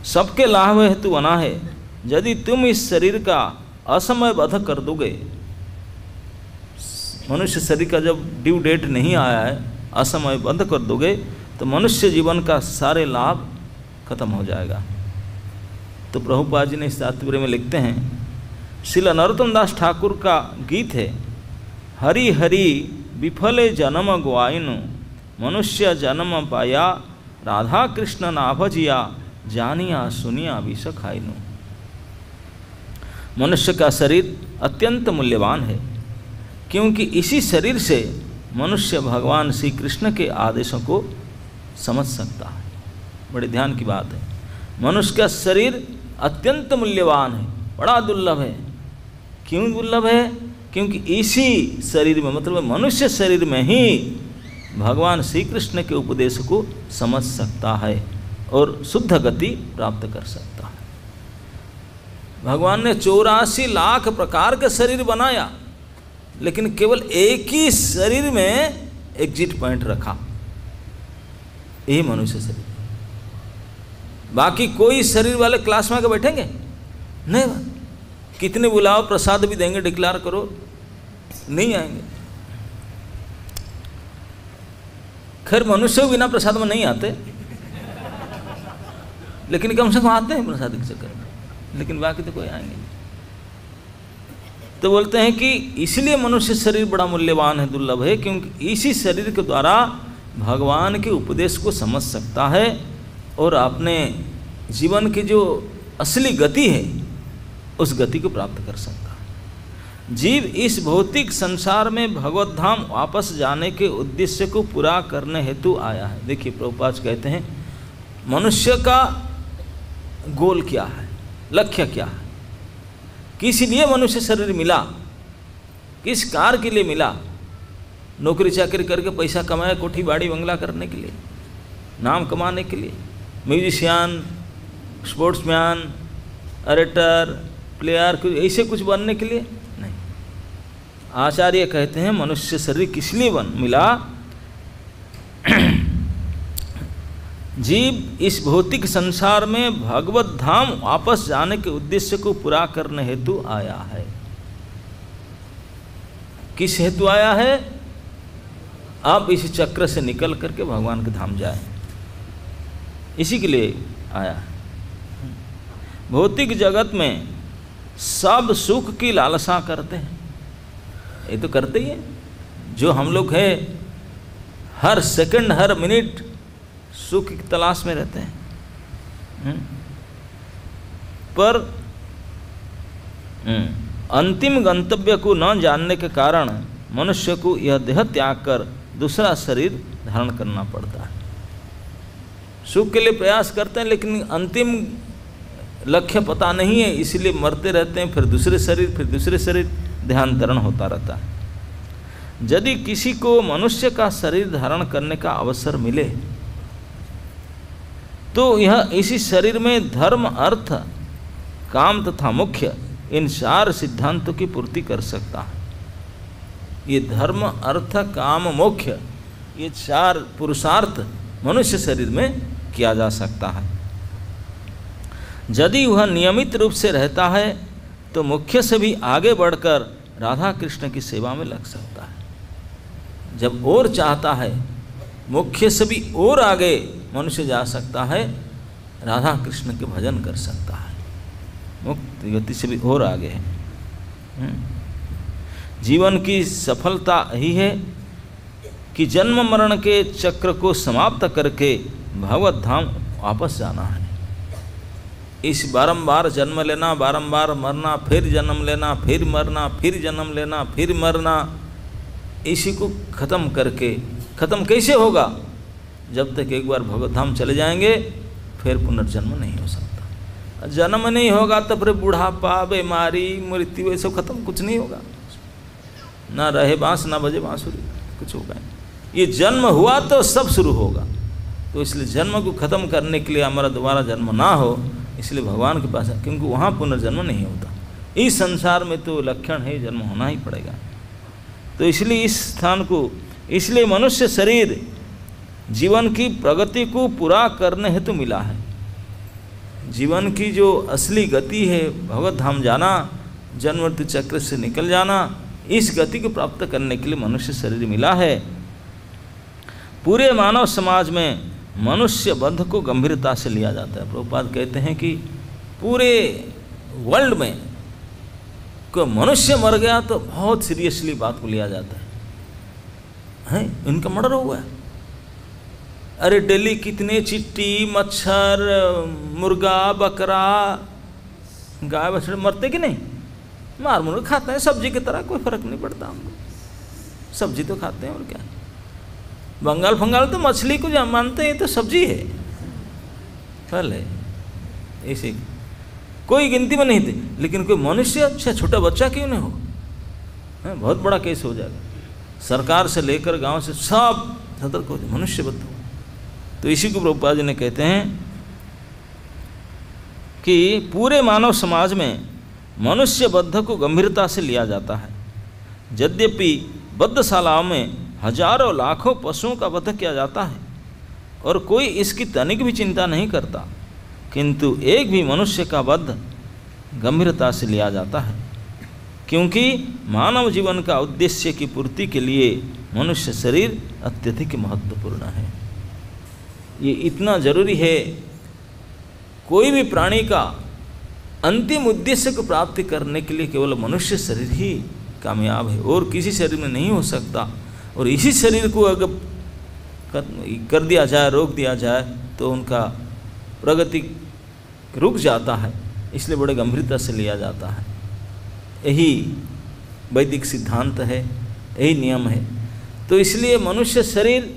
सबके लाभ हेतु बना है। यदि तुम इस शरीर का असमय वध कर दोगे, मनुष्य शरीर का जब ड्यू डेट नहीं आया है, असमय वध कर दोगे, तो मनुष्य जीवन का सारे लाभ खत्म हो जाएगा। तो प्रभुपाद जी ने इस तात्पर्य में लिखते हैं, श्रील नरोत्तम दास ठाकुर का गीत है, हरि हरि विफले जन्म गुआइनु, मनुष्य जन्म पाया, राधा कृष्ण नाभजिया, जानिया सुनिया विष खाइनु। मनुष्य का शरीर अत्यंत मूल्यवान है, क्योंकि इसी शरीर से मनुष्य भगवान श्री कृष्ण के आदेशों को समझ सकता है। बड़े ध्यान की बात है, मनुष्य का शरीर अत्यंत मूल्यवान है, बड़ा दुर्लभ है। क्यों दुर्लभ है? क्योंकि इसी शरीर में, मतलब मनुष्य शरीर में ही भगवान श्री कृष्ण के उपदेश को समझ सकता है और शुद्ध गति प्राप्त कर सकता है। भगवान ने 84 लाख प्रकार का शरीर बनाया, लेकिन केवल एक ही शरीर में एग्जिट पॉइंट रखा, यही मनुष्य शरीर। बाकी कोई शरीर वाले क्लास में आकर बैठेंगे नहीं, कितने बुलाओ प्रसाद भी देंगे, डिक्लेयर करो, नहीं आएंगे। खैर मनुष्य बिना प्रसाद में नहीं आते, लेकिन कम से कम आते हैं प्रसाद के चक्कर में, लेकिन बाकी तो कोई आएंगे। तो बोलते हैं कि इसलिए मनुष्य शरीर बड़ा मूल्यवान है, दुर्लभ है, क्योंकि इसी शरीर के द्वारा भगवान के उपदेश को समझ सकता है और अपने जीवन की जो असली गति है उस गति को प्राप्त कर सकता है। जीव इस भौतिक संसार में भगवत धाम वापस जाने के उद्देश्य को पूरा करने हेतु आया है। देखिए प्रभुपाद कहते हैं मनुष्य का गोल क्या है, लक्ष्य क्या है, किस लिए मनुष्य शरीर मिला, किस कार्य के लिए मिला। नौकरी चाकरी करके पैसा कमाया, कोठी बाड़ी बंगला करने के लिए, नाम कमाने के लिए, म्यूजिशियन, स्पोर्ट्समैन, ऑरेटर, प्लेयर, ऐसे कुछ बनने के लिए नहीं। आचार्य कहते हैं मनुष्य शरीर किस लिए मिला। जीव इस भौतिक संसार में भगवत धाम वापस जाने के उद्देश्य को पूरा करने हेतु आया है। किस हेतु आया है? आप इस चक्र से निकल करके भगवान के धाम जाए, इसी के लिए आया है। भौतिक जगत में सब सुख की लालसा करते हैं, ये तो करते ही हैं। जो हम लोग हैं हर सेकंड हर मिनट सुख की तलाश में रहते हैं, पर अंतिम गंतव्य को न जानने के कारण मनुष्य को यह देह त्याग कर दूसरा शरीर धारण करना पड़ता है। सुख के लिए प्रयास करते हैं, लेकिन अंतिम लक्ष्य पता नहीं है, इसलिए मरते रहते हैं, फिर दूसरे शरीर देहांतरण होता रहता है। यदि किसी को मनुष्य का शरीर धारण करने का अवसर मिले तो यह इसी शरीर में धर्म, अर्थ, काम तथा मुख्य इन 4 सिद्धांतों की पूर्ति कर सकता है। ये धर्म, अर्थ, काम, मोक्ष, ये 4 पुरुषार्थ मनुष्य शरीर में किया जा सकता है। यदि वह नियमित रूप से रहता है तो मुख्य से भी आगे बढ़कर राधा कृष्ण की सेवा में लग सकता है। जब और चाहता है मुख्य से भी और आगे मनुष्य जा सकता है, राधा कृष्ण के भजन कर सकता है, मुक्त गति से भी और आगे है। जीवन की सफलता यही है कि जन्म मरण के चक्र को समाप्त करके भगवत धाम वापस जाना है। इस बारंबार जन्म लेना, बारंबार मरना, फिर जन्म लेना, फिर मरना, फिर जन्म लेना, फिर मरना, इसी को ख़त्म करके, ख़त्म कैसे होगा? जब तक एक बार भगवत धाम चले जाएंगे फिर पुनर्जन्म नहीं हो सकता। जन्म नहीं होगा तो फिर बुढ़ापा, बीमारी, मृत्यु, ये सब खत्म, कुछ नहीं होगा। ना रहे बांस ना बजे बांसुरी, कुछ होगा नहीं। ये जन्म हुआ तो सब शुरू होगा। तो इसलिए जन्म को ख़त्म करने के लिए हमारा दोबारा जन्म ना हो, इसलिए भगवान के पास है, क्योंकि वहाँ पुनर्जन्म नहीं होता। इस संसार में तो लक्षण है, जन्म होना ही पड़ेगा। तो इसलिए इस स्थान को, इसलिए मनुष्य शरीर जीवन की प्रगति को पूरा करने हेतु मिला है। जीवन की जो असली गति है, भगवत धाम जाना, जन्म मृत्यु चक्र से निकल जाना, इस गति को प्राप्त करने के लिए मनुष्य शरीर मिला है। पूरे मानव समाज में मनुष्य बंध को गंभीरता से लिया जाता है। प्रभुपाद कहते हैं कि पूरे वर्ल्ड में कोई मनुष्य मर गया तो बहुत सीरियसली बात को लिया जाता है, इनका मर्डर हुआ है। अरे दिल्ली कितने चिट्टी, मच्छर, मुर्गा, बकरा, गाय बछड़े मरते कि नहीं? मार मुर खाते हैं सब्जी की तरह, कोई फर्क नहीं पड़ता हमको, सब्जी तो खाते हैं और क्या। बंगाल फंगाल तो मछली को जहाँ मानते हैं तो सब्जी है, फल है, ऐसे कोई गिनती में नहीं थे। लेकिन कोई मनुष्य, अच्छा छोटा बच्चा क्यों नहीं हो, बहुत बड़ा केस हो जाएगा। सरकार से लेकर गांव से सब सतर्क हो जाए, मनुष्य बद्ध हो। तो इसी को प्रभुपाद जी ने कहते हैं कि पूरे मानव समाज में मनुष्य बद्ध को गंभीरता से लिया जाता है। यद्यपि बद्धशालाओं में हजारों लाखों पशुओं का वध किया जाता है और कोई इसकी तनिक भी चिंता नहीं करता, किंतु एक भी मनुष्य का वध गंभीरता से लिया जाता है, क्योंकि मानव जीवन का उद्देश्य की पूर्ति के लिए मनुष्य शरीर अत्यधिक महत्वपूर्ण है। ये इतना जरूरी है। कोई भी प्राणी का अंतिम उद्देश्य को प्राप्ति करने के लिए केवल मनुष्य शरीर ही कामयाब है और किसी शरीर में नहीं हो सकता। और इसी शरीर को अगर कर दिया जाए, रोक दिया जाए, तो उनका प्रगति रुक जाता है। इसलिए बड़े गंभीरता से लिया जाता है। यही वैदिक सिद्धांत है, यही नियम है। तो इसलिए मनुष्य शरीर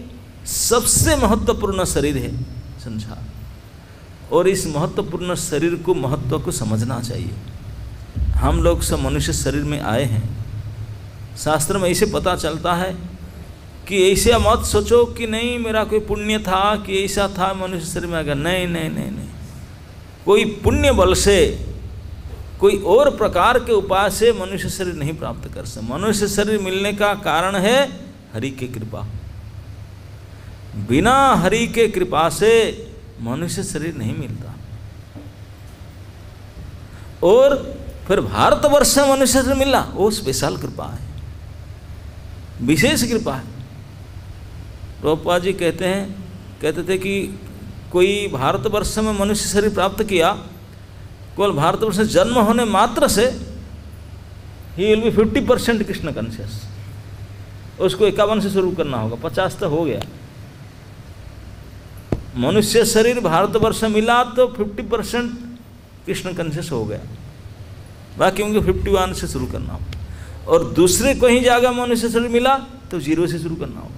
सबसे महत्वपूर्ण शरीर है संसार, और इस महत्वपूर्ण शरीर को, महत्व को समझना चाहिए। हम लोग सब मनुष्य शरीर में आए हैं। शास्त्र में ऐसे पता चलता है कि ऐसे मत सोचो कि नहीं मेरा कोई पुण्य था, कि ऐसा था मनुष्य शरीर में आ गया। नहीं नहीं नहीं नहीं, कोई पुण्य बल से, कोई और प्रकार के उपाय से मनुष्य शरीर नहीं प्राप्त कर सकते। मनुष्य शरीर मिलने का कारण है हरि की कृपा। बिना हरि के कृपा से मनुष्य शरीर नहीं मिलता। और फिर भारतवर्ष में मनुष्य शरीर मिला, वो स्पेशल कृपा है, विशेष कृपा है। प्रभुपाद जी कहते थे कि कोई भारतवर्ष में मनुष्य शरीर प्राप्त किया, केवल भारतवर्ष में जन्म होने मात्र से he will be 50% Krishna conscious. उसको 51 से शुरू करना होगा, 50 तो हो गया। मनुष्य शरीर भारतवर्ष में मिला तो 50% कृष्ण कॉन्शियस हो गया, बाकी उनके 51 से शुरू करना होगा। और दूसरे कहीं जगह मनुष्य शरीर मिला तो 0 से शुरू करना होगा।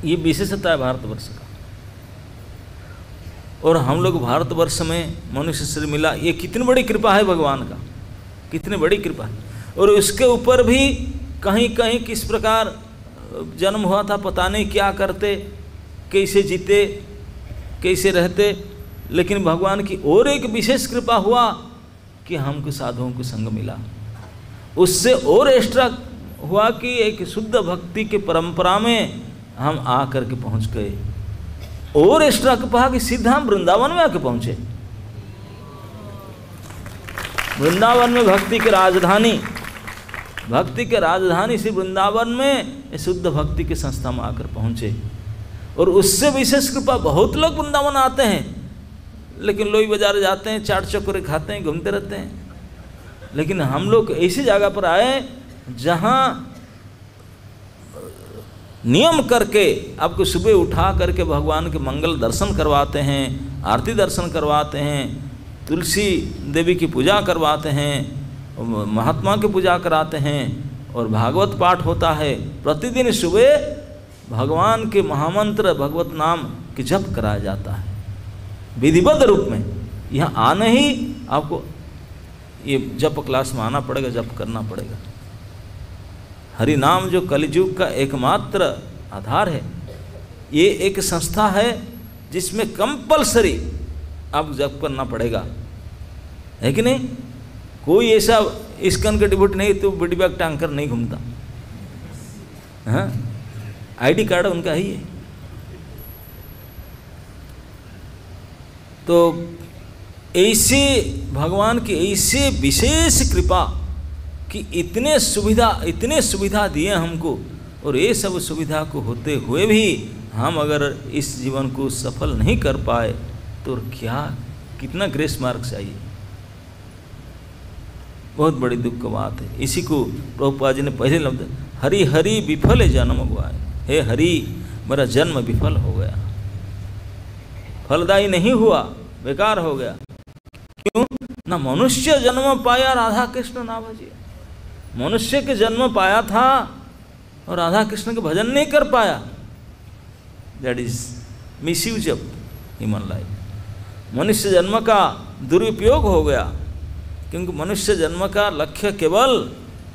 ये विशेषता है भारतवर्ष का। और हम लोग भारतवर्ष में मनुष्य शरीर मिला, ये कितनी बड़ी कृपा है भगवान का, कितनी बड़ी कृपा है। और उसके ऊपर भी कहीं कहीं किस प्रकार जन्म हुआ था, पता नहीं क्या करते, कैसे जीते, कैसे रहते। लेकिन भगवान की और एक विशेष कृपा हुआ कि हमको साधुओं को संग मिला। उससे और एक्स्ट्रा हुआ कि एक शुद्ध भक्ति की परंपरा में हम आ करके पहुंच गए। और एक्स्ट्रा कृपा कि सीधा हम वृंदावन में आके पहुंचे। वृंदावन में भक्ति की राजधानी, भक्ति के राजधानी श्री वृंदावन में शुद्ध भक्ति के संस्था में आकर पहुंचे। और उससे विशेष कृपा, बहुत लोग वृंदावन आते हैं लेकिन लोई बाजार जाते हैं, चाट चकोरे खाते हैं, घूमते रहते हैं। लेकिन हम लोग ऐसी जगह पर आए जहाँ नियम करके आपको सुबह उठा करके भगवान के मंगल दर्शन करवाते हैं, आरती दर्शन करवाते हैं, तुलसी देवी की पूजा करवाते हैं, महात्मा की पूजा कराते हैं और भागवत पाठ होता है। प्रतिदिन सुबह भगवान के महामंत्र भगवत नाम की जप कराया जाता है विधिबद्ध रूप में। यहाँ आने ही आपको ये जप क्लास में आना पड़ेगा, जप करना पड़ेगा। हरि नाम जो कलियुग का एकमात्र आधार है, ये एक संस्था है जिसमें कंपलसरी आप जप करना पड़ेगा, है कि नहीं? कोई ऐसा इस्कन का डिवोटी नहीं तो बड़ी बैग टांग कर नहीं घूमता। हाँ, आईडी कार्ड उनका ही है। तो ऐसे भगवान की ऐसे विशेष कृपा कि इतने सुविधा दिए हमको, और ये सब सुविधा को होते हुए भी हम अगर इस जीवन को सफल नहीं कर पाए तो क्या कितना ग्रेस मार्क चाहिए, बहुत बड़ी दुख की बात है। इसी को प्रभुपाद जी ने पहले लफ्ज हरि हरि विफल जन्म हुआ है, हे हरि मेरा जन्म विफल हो गया, फलदायी नहीं हुआ, बेकार हो गया। क्यों ना मनुष्य जन्म पाया राधा कृष्ण ना भजिए, मनुष्य के जन्म पाया था और राधा कृष्ण के भजन नहीं कर पाया, that is misuse of human life. मनुष्य जन्म का दुरुपयोग हो गया, क्योंकि मनुष्य जन्म का लक्ष्य केवल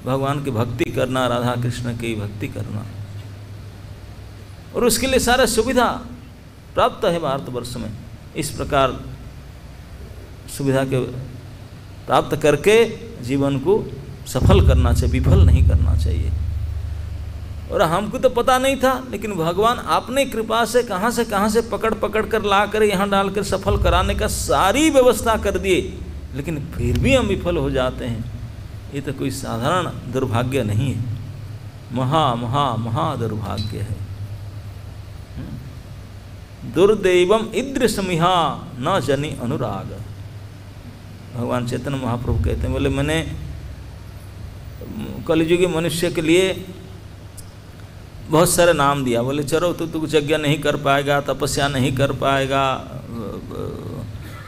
भगवान की भक्ति करना, राधा कृष्ण की भक्ति करना, और उसके लिए सारा सुविधा प्राप्त है भारतवर्ष में। इस प्रकार सुविधा के प्राप्त करके जीवन को सफल करना चाहिए, विफल नहीं करना चाहिए। और हमको तो पता नहीं था, लेकिन भगवान अपने कृपा से कहाँ से पकड़ पकड़ कर ला कर यहाँ डाल कर सफल कराने का सारी व्यवस्था कर दिए, लेकिन फिर भी हम विफल हो जाते हैं। ये तो कोई साधारण दुर्भाग्य नहीं है, महा महा महा दुर्भाग्य है। दुर्दैवम ईदृशमिहा न जनि अनुराग। भगवान चैतन्य महाप्रभु कहते हैं, बोले मैंने कलियुगी मनुष्य के लिए बहुत सारे नाम दिया। बोले चलो तू यज्ञ नहीं कर पाएगा, तपस्या नहीं कर पाएगा,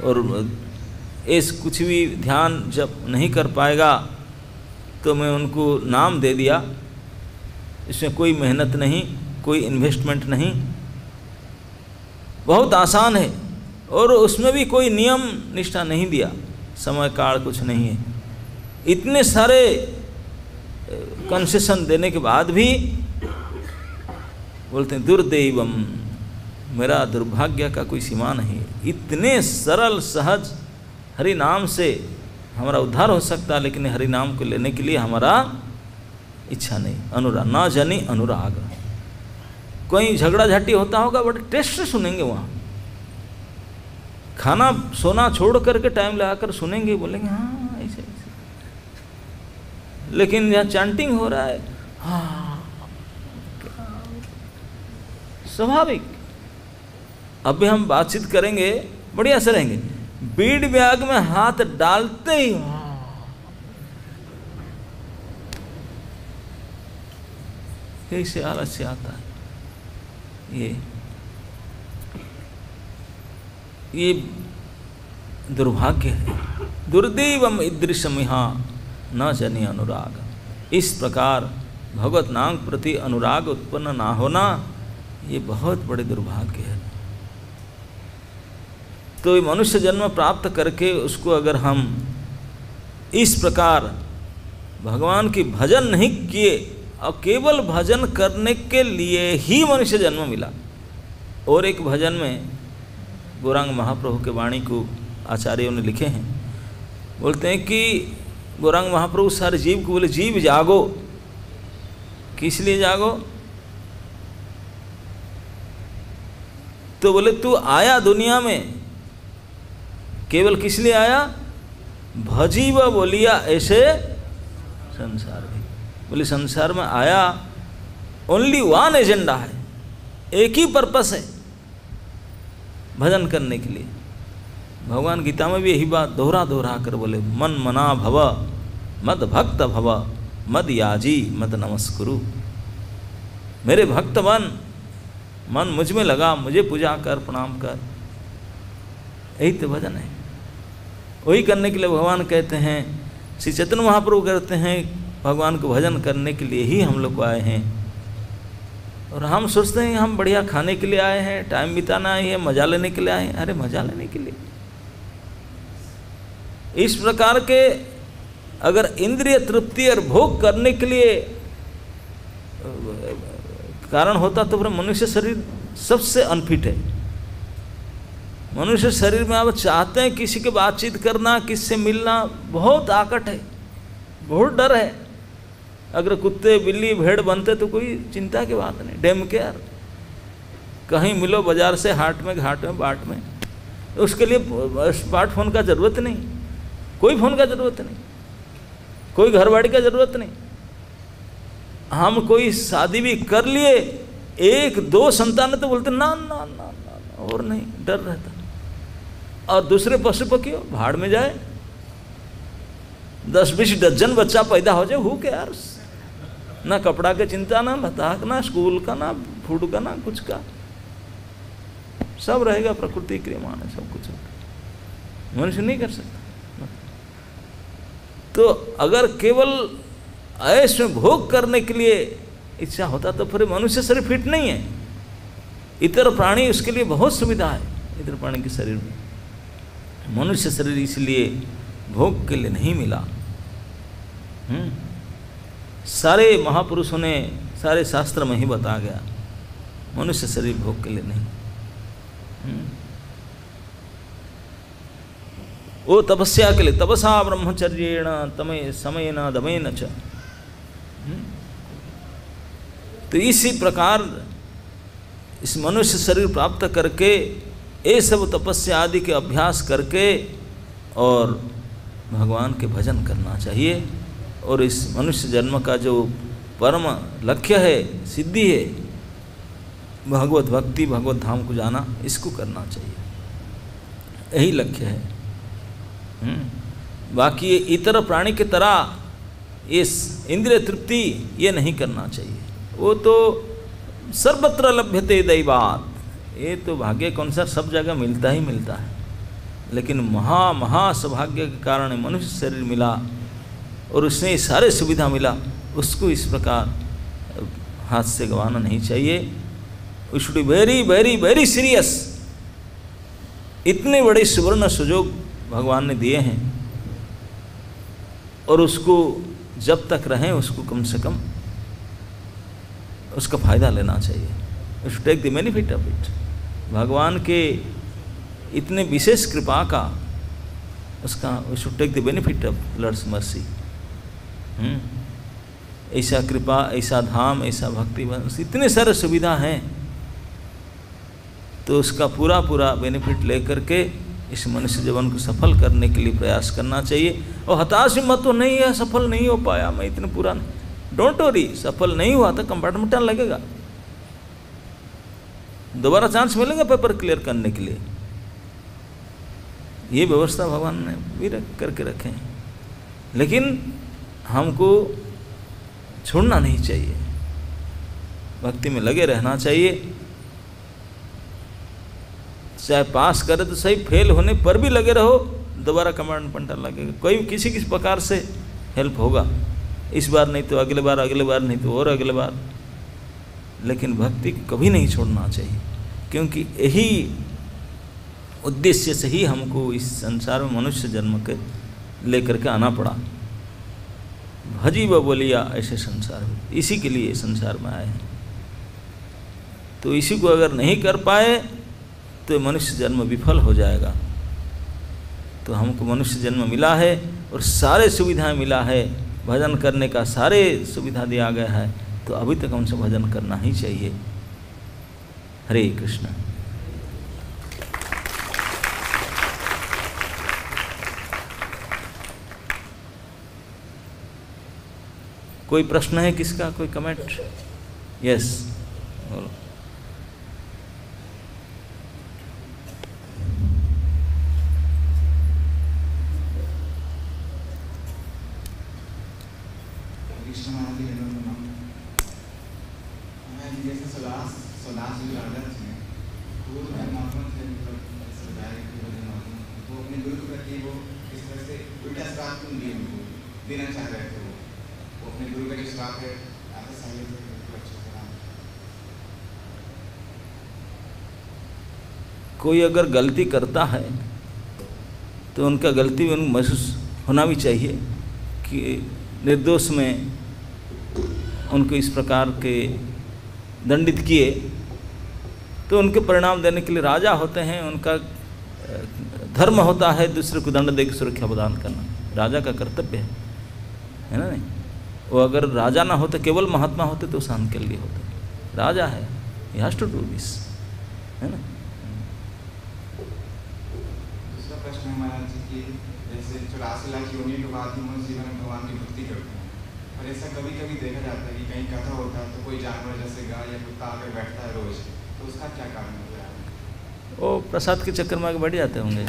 और इस कुछ भी ध्यान जब नहीं कर पाएगा, तो मैं उनको नाम दे दिया। इसमें कोई मेहनत नहीं, कोई इन्वेस्टमेंट नहीं, बहुत आसान है, और उसमें भी कोई नियम निष्ठा नहीं दिया, समय काल कुछ नहीं है। इतने सारे कंसेशन देने के बाद भी बोलते हैं दुर्दैवम, मेरा दुर्भाग्य का कोई सीमा नहीं। इतने सरल सहज हरि नाम से हमारा उद्धार हो सकता, लेकिन हरि नाम को लेने के लिए हमारा इच्छा नहीं, अनुराग ना जनी अनुराग। कोई झगड़ा झाटी होता होगा, बड़े टेस्ट से सुनेंगे, वहाँ खाना सोना छोड़ करके टाइम लगाकर सुनेंगे, बोलेंगे हाँ ऐसे ऐसे। लेकिन यहाँ चैंटिंग हो रहा है, हाँ स्वाभाविक। अब भी हम बातचीत करेंगे, बढ़िया से रहेंगे, बीड़ ब्याग में हाथ डालते ही कैसे आलस्य आता है। ये दुर्भाग्य है। दुर्दैवम ईदृशमिहा न जनि अनुराग। इस प्रकार भगवत नाम प्रति अनुराग उत्पन्न ना होना, ये बहुत बड़े दुर्भाग्य है। तो मनुष्य जन्म प्राप्त करके उसको अगर हम इस प्रकार भगवान की भजन नहीं किए और केवल भजन करने के लिए ही मनुष्य जन्म मिला। और एक भजन में गौरांग महाप्रभु के वाणी को आचार्यों ने लिखे हैं, बोलते हैं कि गौरांग महाप्रभु सारे जीव को बोले, जीव जागो। किस लिए जागो? तो बोले तू आया दुनिया में केवल किस लिए आया? भजीव बोलिया ऐसे संसार में। बोले संसार में आया ओनली वन एजेंडा है, एक ही पर्पस है, भजन करने के लिए। भगवान गीता में भी यही बात दोहरा कर बोले, मन मना भव मद भक्त भव मद याजी मद नमस्कुरु। मेरे भक्त बन, मन मुझ में लगा, मुझे पूजा कर, प्रणाम कर। यही तो भजन है। वही करने के लिए भगवान कहते हैं, श्री चैतन्य महाप्रभु कहते हैं, भगवान को भजन करने के लिए ही हम लोग आए हैं। और हम सोचते हैं हम बढ़िया खाने के लिए आए हैं, टाइम बिताना है, मजा लेने के लिए आए हैं। अरे मजा लेने के लिए? इस प्रकार के अगर इंद्रिय तृप्ति और भोग करने के लिए कारण होता तो फिर मनुष्य शरीर सबसे अनफिट है। मनुष्य शरीर में आप चाहते हैं किसी के बातचीत करना, किससे मिलना, बहुत आकट है, बहुत डर है। अगर कुत्ते बिल्ली भेड़ बनते तो कोई चिंता की बात नहीं, डेम केयर। कहीं मिलो बाजार से, हाट में, घाट में, बाट में, उसके लिए स्मार्टफोन का ज़रूरत नहीं, कोई फ़ोन का ज़रूरत नहीं, कोई घरवाड़ी का ज़रूरत नहीं। हम कोई शादी भी कर लिए, एक दो संतान तो बोलते ना ना ना ना, और नहीं, डर रहता। और दूसरे पशु पक्षी भाड़ में जाए, 10-20 डजन बच्चा पैदा हो जाए, हु केयर्स? ना कपड़ा की चिंता, ना लताक, ना स्कूल का, ना फूड का, ना कुछ का, सब रहेगा प्रकृति क्रियमान है, सब कुछ मनुष्य नहीं कर सकता। तो अगर केवल ऐश में भोग करने के लिए इच्छा होता तो फिर मनुष्य शरीर फिट नहीं है। इतर प्राणी उसके लिए बहुत सुविधा है, इतर प्राणी के शरीर में। मनुष्य शरीर इसलिए भोग के लिए नहीं मिला। सारे महापुरुषों ने, सारे शास्त्र में ही बता गया, मनुष्य शरीर भोग के लिए नहीं। वो तपस्या के लिए, तपसा ब्रह्मचर्येण तमे समयेन दमेन च। तो इसी प्रकार इस मनुष्य शरीर प्राप्त करके ये सब तपस्या आदि के अभ्यास करके और भगवान के भजन करना चाहिए। और इस मनुष्य जन्म का जो परम लक्ष्य है, सिद्धि है, भगवत भक्ति, भगवत धाम को जाना, इसको करना चाहिए, यही लक्ष्य है। बाकी ये इतर प्राणी की तरह इस इंद्रिय तृप्ति ये नहीं करना चाहिए। वो तो सर्वत्र लभ्यते दैवात, ये तो भाग्य के अनुसार सब जगह मिलता ही मिलता है। लेकिन महा सौभाग्य के कारण मनुष्य शरीर मिला और उसने सारे सुविधा मिला, उसको इस प्रकार हाथ से गंवाना नहीं चाहिए। We should be very very very serious. इतने बड़े सुवर्ण सुजोग भगवान ने दिए हैं और उसको जब तक रहें उसको कम से कम उसका फ़ायदा लेना चाहिए। We should take the benefit of it. भगवान के इतने विशेष कृपा का उसका we should take the benefit of lord's mercy. ऐसा कृपा, ऐसा धाम, ऐसा भक्ति, इतने सारे सुविधा हैं, तो उसका पूरा पूरा बेनिफिट लेकर के इस मनुष्य जीवन को सफल करने के लिए प्रयास करना चाहिए। और हताश मत तो नहीं है, सफल नहीं हो पाया, मैं इतने पूरा नहीं, डोंट वरी, सफल नहीं हुआ तो कंपार्टमेंटल लगेगा, दोबारा चांस मिलेगा पेपर क्लियर करने के लिए। ये व्यवस्था भगवान ने भी करके रखे हैं। लेकिन हमको छोड़ना नहीं चाहिए, भक्ति में लगे रहना चाहिए। चाहे पास करे तो सही, फेल होने पर भी लगे रहो, दोबारा कंपार्टमेंटल लगेगा, कोई किसी किसी प्रकार से हेल्प होगा। इस बार नहीं तो अगले बार, अगले बार नहीं तो और अगले बार। लेकिन भक्ति कभी नहीं छोड़ना चाहिए, क्योंकि यही उद्देश्य से ही हमको इस संसार में मनुष्य जन्म के लेकर के आना पड़ा। भजी व बोलिया ऐसे संसार में, इसी के लिए संसार में आए हैं। तो इसी को अगर नहीं कर पाए तो मनुष्य जन्म विफल हो जाएगा। तो हमको मनुष्य जन्म मिला है और सारे सुविधाएं मिला है, भजन करने का सारे सुविधा दिया गया है, तो अभी तक हमसे भजन करना ही चाहिए। हरे कृष्ण। कोई प्रश्न है किसका, कोई कमेंट? यस, बोलो। कोई अगर गलती करता है तो उनका गलती में महसूस होना भी चाहिए कि निर्दोष में उनको इस प्रकार के दंडित किए, तो उनके परिणाम देने के लिए राजा होते हैं, उनका धर्म होता है दूसरे को दंड देकर सुरक्षा प्रदान करना, राजा का कर्तव्य है ना। नहीं, वो अगर राजा ना होते, केवल महात्मा होते तो शांत के लिए होते। राजा है, he has to do this, है ना। दूसरा प्रश्न है महाराज जी की, जैसे 84 लाख योनि के बाद ही मनुष्य जीवन में भगवान की भक्ति करते हैं, और ऐसा कभी कभी देखा जाता है कि कहीं कथा होता है तो कोई जानवर जैसे गाय या कुत्ता आकर बैठता है रोज, तो उसका क्या कारण होता है? वो प्रसाद के चक्कर में आगे बढ़ जाते होंगे,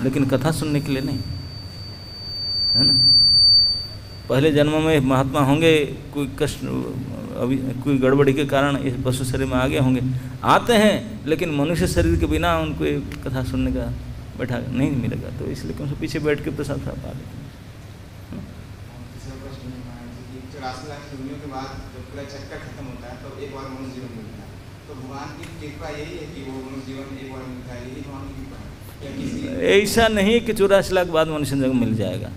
लेकिन कथा सुनने के लिए नहीं, है ना। पहले जन्म में महात्मा होंगे, कोई कष्ट अभी कोई गड़बड़ी के कारण इस पशु शरीर में आगे होंगे, आते हैं, लेकिन मनुष्य शरीर के बिना उनको कथा सुनने का बैठा नहीं मिलेगा, तो इसलिए उनसे पीछे बैठ के प्रसाद खा पा लेते हैं। 84 लाख योनियों के बाद जब पूरा चक्कर खत्म होता है तो एक बार मनुष्य जीवन मिलता है, तो भगवान की कृपा यही है कि वो मनुष्य जीवन एक बार मिलता है, यही भगवान की कृपा है या किसी? ऐसा नहीं कि 84 लाख बाद मनुष्य जन्म मिल जाएगा।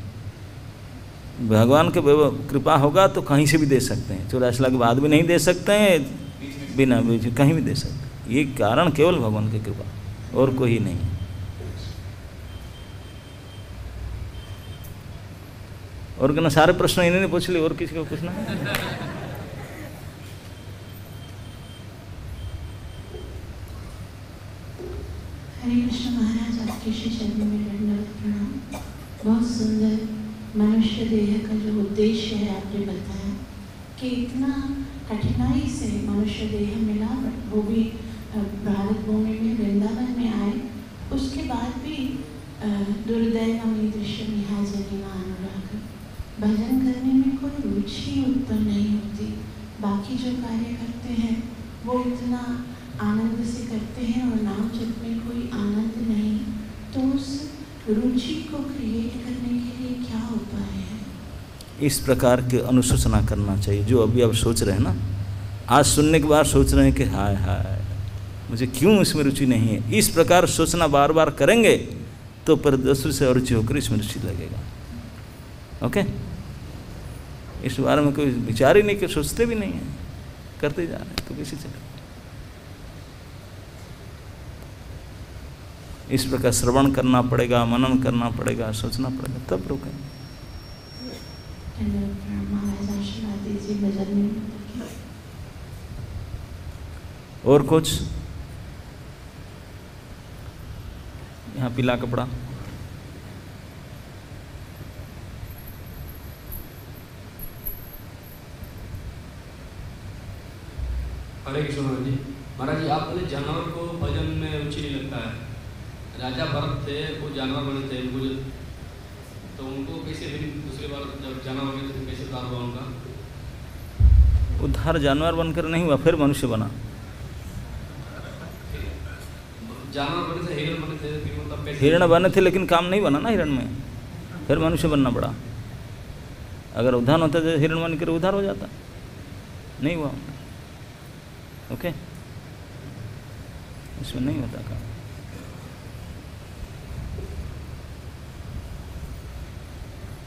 भगवान के कृपा होगा तो कहीं से भी दे सकते हैं, 84 लाख बाद भी नहीं दे सकते हैं, बिना बीच कहीं भी दे सकते हैं। ये कारण केवल भगवान की कृपा, और कोई नहीं। और कहना सारे प्रश्न इन्होंने पूछ लिए, और किसी को पूछना? हरे कृष्ण महाराज, आपके श्री चरणों में दंडवत प्रणाम। बहुत सुंदर मनुष्य देह का जो उद्देश्य है आपने बताया कि इतना कठिनाई से मनुष्य देह मिला, वो भी भारत भूमि में वृंदावन में आए, उसके बाद भी दुर्दैवम दृश्य निहाय जनिमा अनुराग, भजन करने में कोई रुचि उत्पन्न नहीं होती। बाकी जो कार्य करते हैं वो इतना आनंद से करते हैं और नाम जप में कोई आनंद नहीं, तो उस रुचि को क्रिएट करने के लिए क्या उपाय है? इस प्रकार की अनुशोचना करना चाहिए। जो अभी आप सोच रहे हैं ना, आज सुनने के बाद सोच रहे हैं कि हाय हाय मुझे क्यों इसमें रुचि नहीं है, इस प्रकार सोचना बार बार करेंगे तो पर दूसरे से अरुचि होकर इसमें रुचि लगेगा। ओके, इस बारे में कोई विचार ही नहीं, कि सोचते भी नहीं है, करते जा रहे हैं, तो कैसे चले? इस प्रकार श्रवण करना पड़ेगा, मनन करना पड़ेगा, सोचना पड़ेगा, तब रोकेंगे। और कुछ? यहाँ पीला कपड़ा। हरे कृष्ण महाराज जी। महाराज जी, आपने जानवर को भजन में रुचि नहीं लगता है। राजा भरत थे, वो जानवर बने थे, तो उनको कैसे दूसरी बार जब जानवर बने थे कैसे उद्धार हुआ उनका? उद्धार जानवर बनकर नहीं हुआ, फिर मनुष्य बना। जानवर बने थे, हिरण बने थे, फिर मतलब कैसे? हिरण बने थे लेकिन काम नहीं बना ना हिरण में, फिर मनुष्य बनना पड़ा। अगर उद्धार होता तो हिरण बन कर उद्धार हो जाता, नहीं हुआ। ओके, इसमें नहीं होता काम।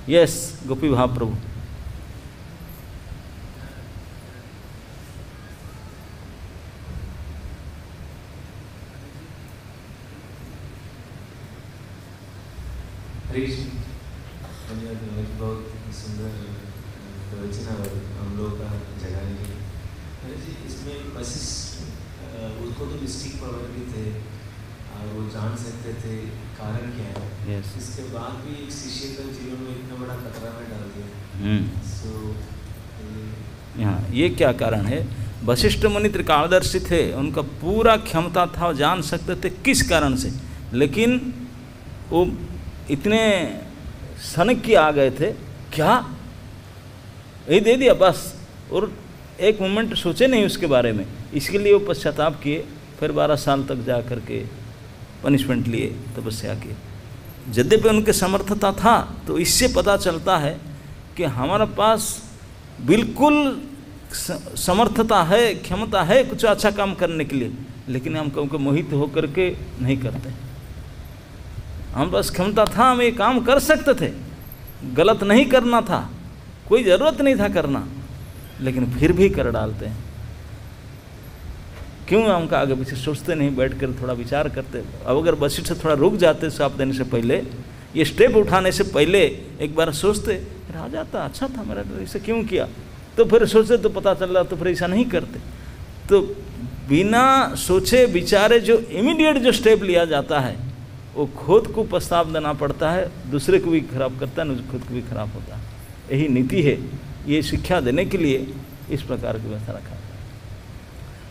यस, गोपी भाव प्रभु। बहुत सुंदर प्रवचन और हम लोग का जगाने के लिए। अरे जी, इसमें वशिष्ठ उनको तो मिस्टिक पावर भी थे और वो जान सकते थे कारण क्या है। yes. इसके बाद भी एक शिष्य का जीवन में इतना बड़ा खतरा में डाल दिया। सो यहाँ ये क्या कारण है? वशिष्ठ मुनि त्रिकालदर्शी थे, उनका पूरा क्षमता था, जान सकते थे किस कारण से, लेकिन वो इतने सनक आ गए थे, क्या यही दे दिया बस, और एक मोमेंट सोचे नहीं उसके बारे में। इसके लिए वो पश्चाताप किए, फिर 12 साल तक जा कर के पनिशमेंट लिए, तपस्या किए। यद्यपि उनके समर्थता था, तो इससे पता चलता है कि हमारे पास बिल्कुल समर्थता है, क्षमता है कुछ अच्छा काम करने के लिए, लेकिन हम क्योंकि मोहित होकर के नहीं करते। हम पास क्षमता था, हम ये काम कर सकते थे, गलत नहीं करना था, कोई ज़रूरत नहीं था करना, लेकिन फिर भी कर डालते हैं। क्यों हम का आगे पीछे सोचते नहीं, बैठ कर थोड़ा विचार करते? अब अगर वशिष्ठ से थोड़ा रुक जाते, श्राप देने से पहले, ये स्टेप उठाने से पहले एक बार सोचते, फिर आ जाता, अच्छा था मेरा, इसे क्यों किया, तो फिर सोचते तो पता चल रहा, तो फिर ऐसा नहीं करते। तो बिना सोचे विचारे जो इमीडिएट जो स्टेप लिया जाता है, वो खुद को प्रस्ताव देना पड़ता है, दूसरे को भी खराब करता है, खुद को भी खराब होता है। यही नीति है, ये शिक्षा देने के लिए इस प्रकार की व्यवस्था रखा है।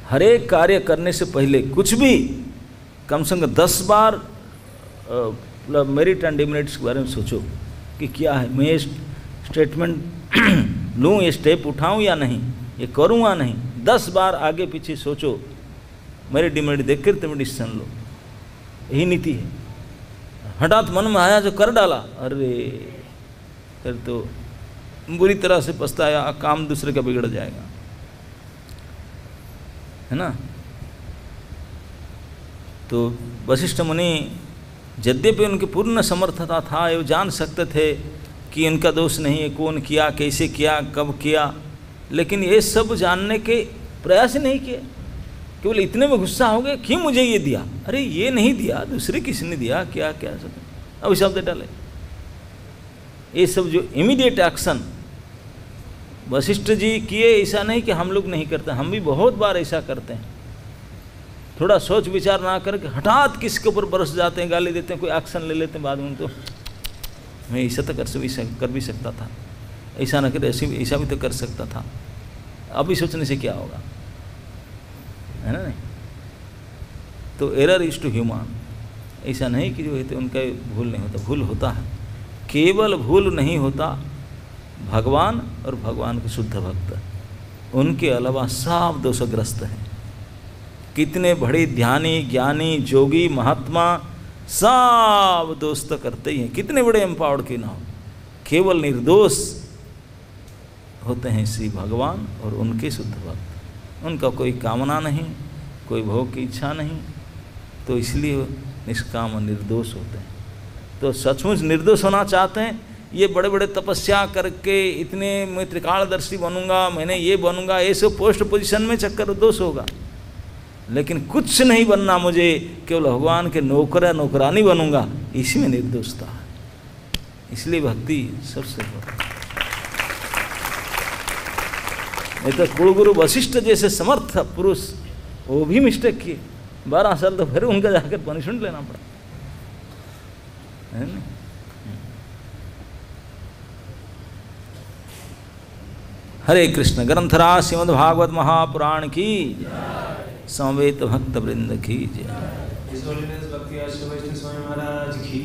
हर एक कार्य करने से पहले कुछ भी कम से कम 10 बार मेरिट एंड डिमेरिट्स के बारे में सोचो कि क्या है, मैं ये स्टेटमेंट लूँ, ये स्टेप उठाऊँ या नहीं, ये करूँ या नहीं। 10 बार आगे पीछे सोचो, मेरिट डिमेरिट देख कर तुम डिसीजन लो। यही नीति है। हठात मन में आया जो कर डाला, अरे फिर तो बुरी तरह से पछताया, काम दूसरे का बिगड़ जाएगा, है ना। तो वशिष्ठ मुनि यद्यपि उनकी पूर्ण समर्थता था, ये जान सकते थे कि इनका दोष नहीं है, कौन किया, कैसे किया, कब किया, लेकिन ये सब जानने के प्रयास ही नहीं किए। केवल इतने में गुस्सा हो गए, क्यों मुझे ये दिया, अरे ये नहीं दिया, दूसरे किसने दिया, क्या क्या सब अब शब्द डाले। ये सब जो इमीडिएट एक्शन वशिष्ठ जी किए, ऐसा नहीं कि हम लोग नहीं करते, हम भी बहुत बार ऐसा करते हैं। थोड़ा सोच विचार ना करके हठात किसके ऊपर बरस जाते हैं, गाली देते हैं, कोई एक्शन ले लेते हैं बाद में, तो मैं ऐसा तो कर भी सकता था, ऐसा ना कर ऐसा भी तो कर सकता था, अभी सोचने से क्या होगा, है ना। नहीं तो एरर इज टू ह्यूमन, ऐसा नहीं कि जो है तो उनका भूल नहीं होता, भूल होता है। केवल भूल नहीं होता भगवान और भगवान के शुद्ध भक्त, उनके अलावा सब दोषग्रस्त हैं। कितने बड़े ध्यानी, ज्ञानी, जोगी, महात्मा सब दोष तो करते ही हैं, कितने बड़े एम्पावर्ड के ना हो, केवल निर्दोष होते हैं श्री भगवान और उनके शुद्ध भक्त। उनका कोई कामना नहीं, कोई भोग की इच्छा नहीं, तो इसलिए निष्काम और निर्दोष होते हैं। तो सचमुच निर्दोष होना चाहते हैं, ये बड़े बड़े तपस्या करके इतने मैं त्रिकालदर्शी बनूंगा, मैंने ये बनूंगा, ये सब पोस्ट पोजीशन में चक्कर दोष होगा। लेकिन कुछ नहीं बनना मुझे, केवल भगवान के नौकर या नौकरानी बनूंगा, इसी में निर्दोषता है। इसलिए भक्ति सबसे बड़ा। नहीं तो कुलगुरु वशिष्ठ जैसे समर्थ पुरुष वो भी मिस्टेक किए, 12 साल तो फिर उनका जाकर पनिशमेंट लेना पड़ा, है ना। हरे कृष्ण। ग्रंथराज श्रीमद् भागवत महापुराण की, समवेत भक्त वृंद की जय। His Holiness Bhakti Ashram Vaishnav Swami Maharaj ki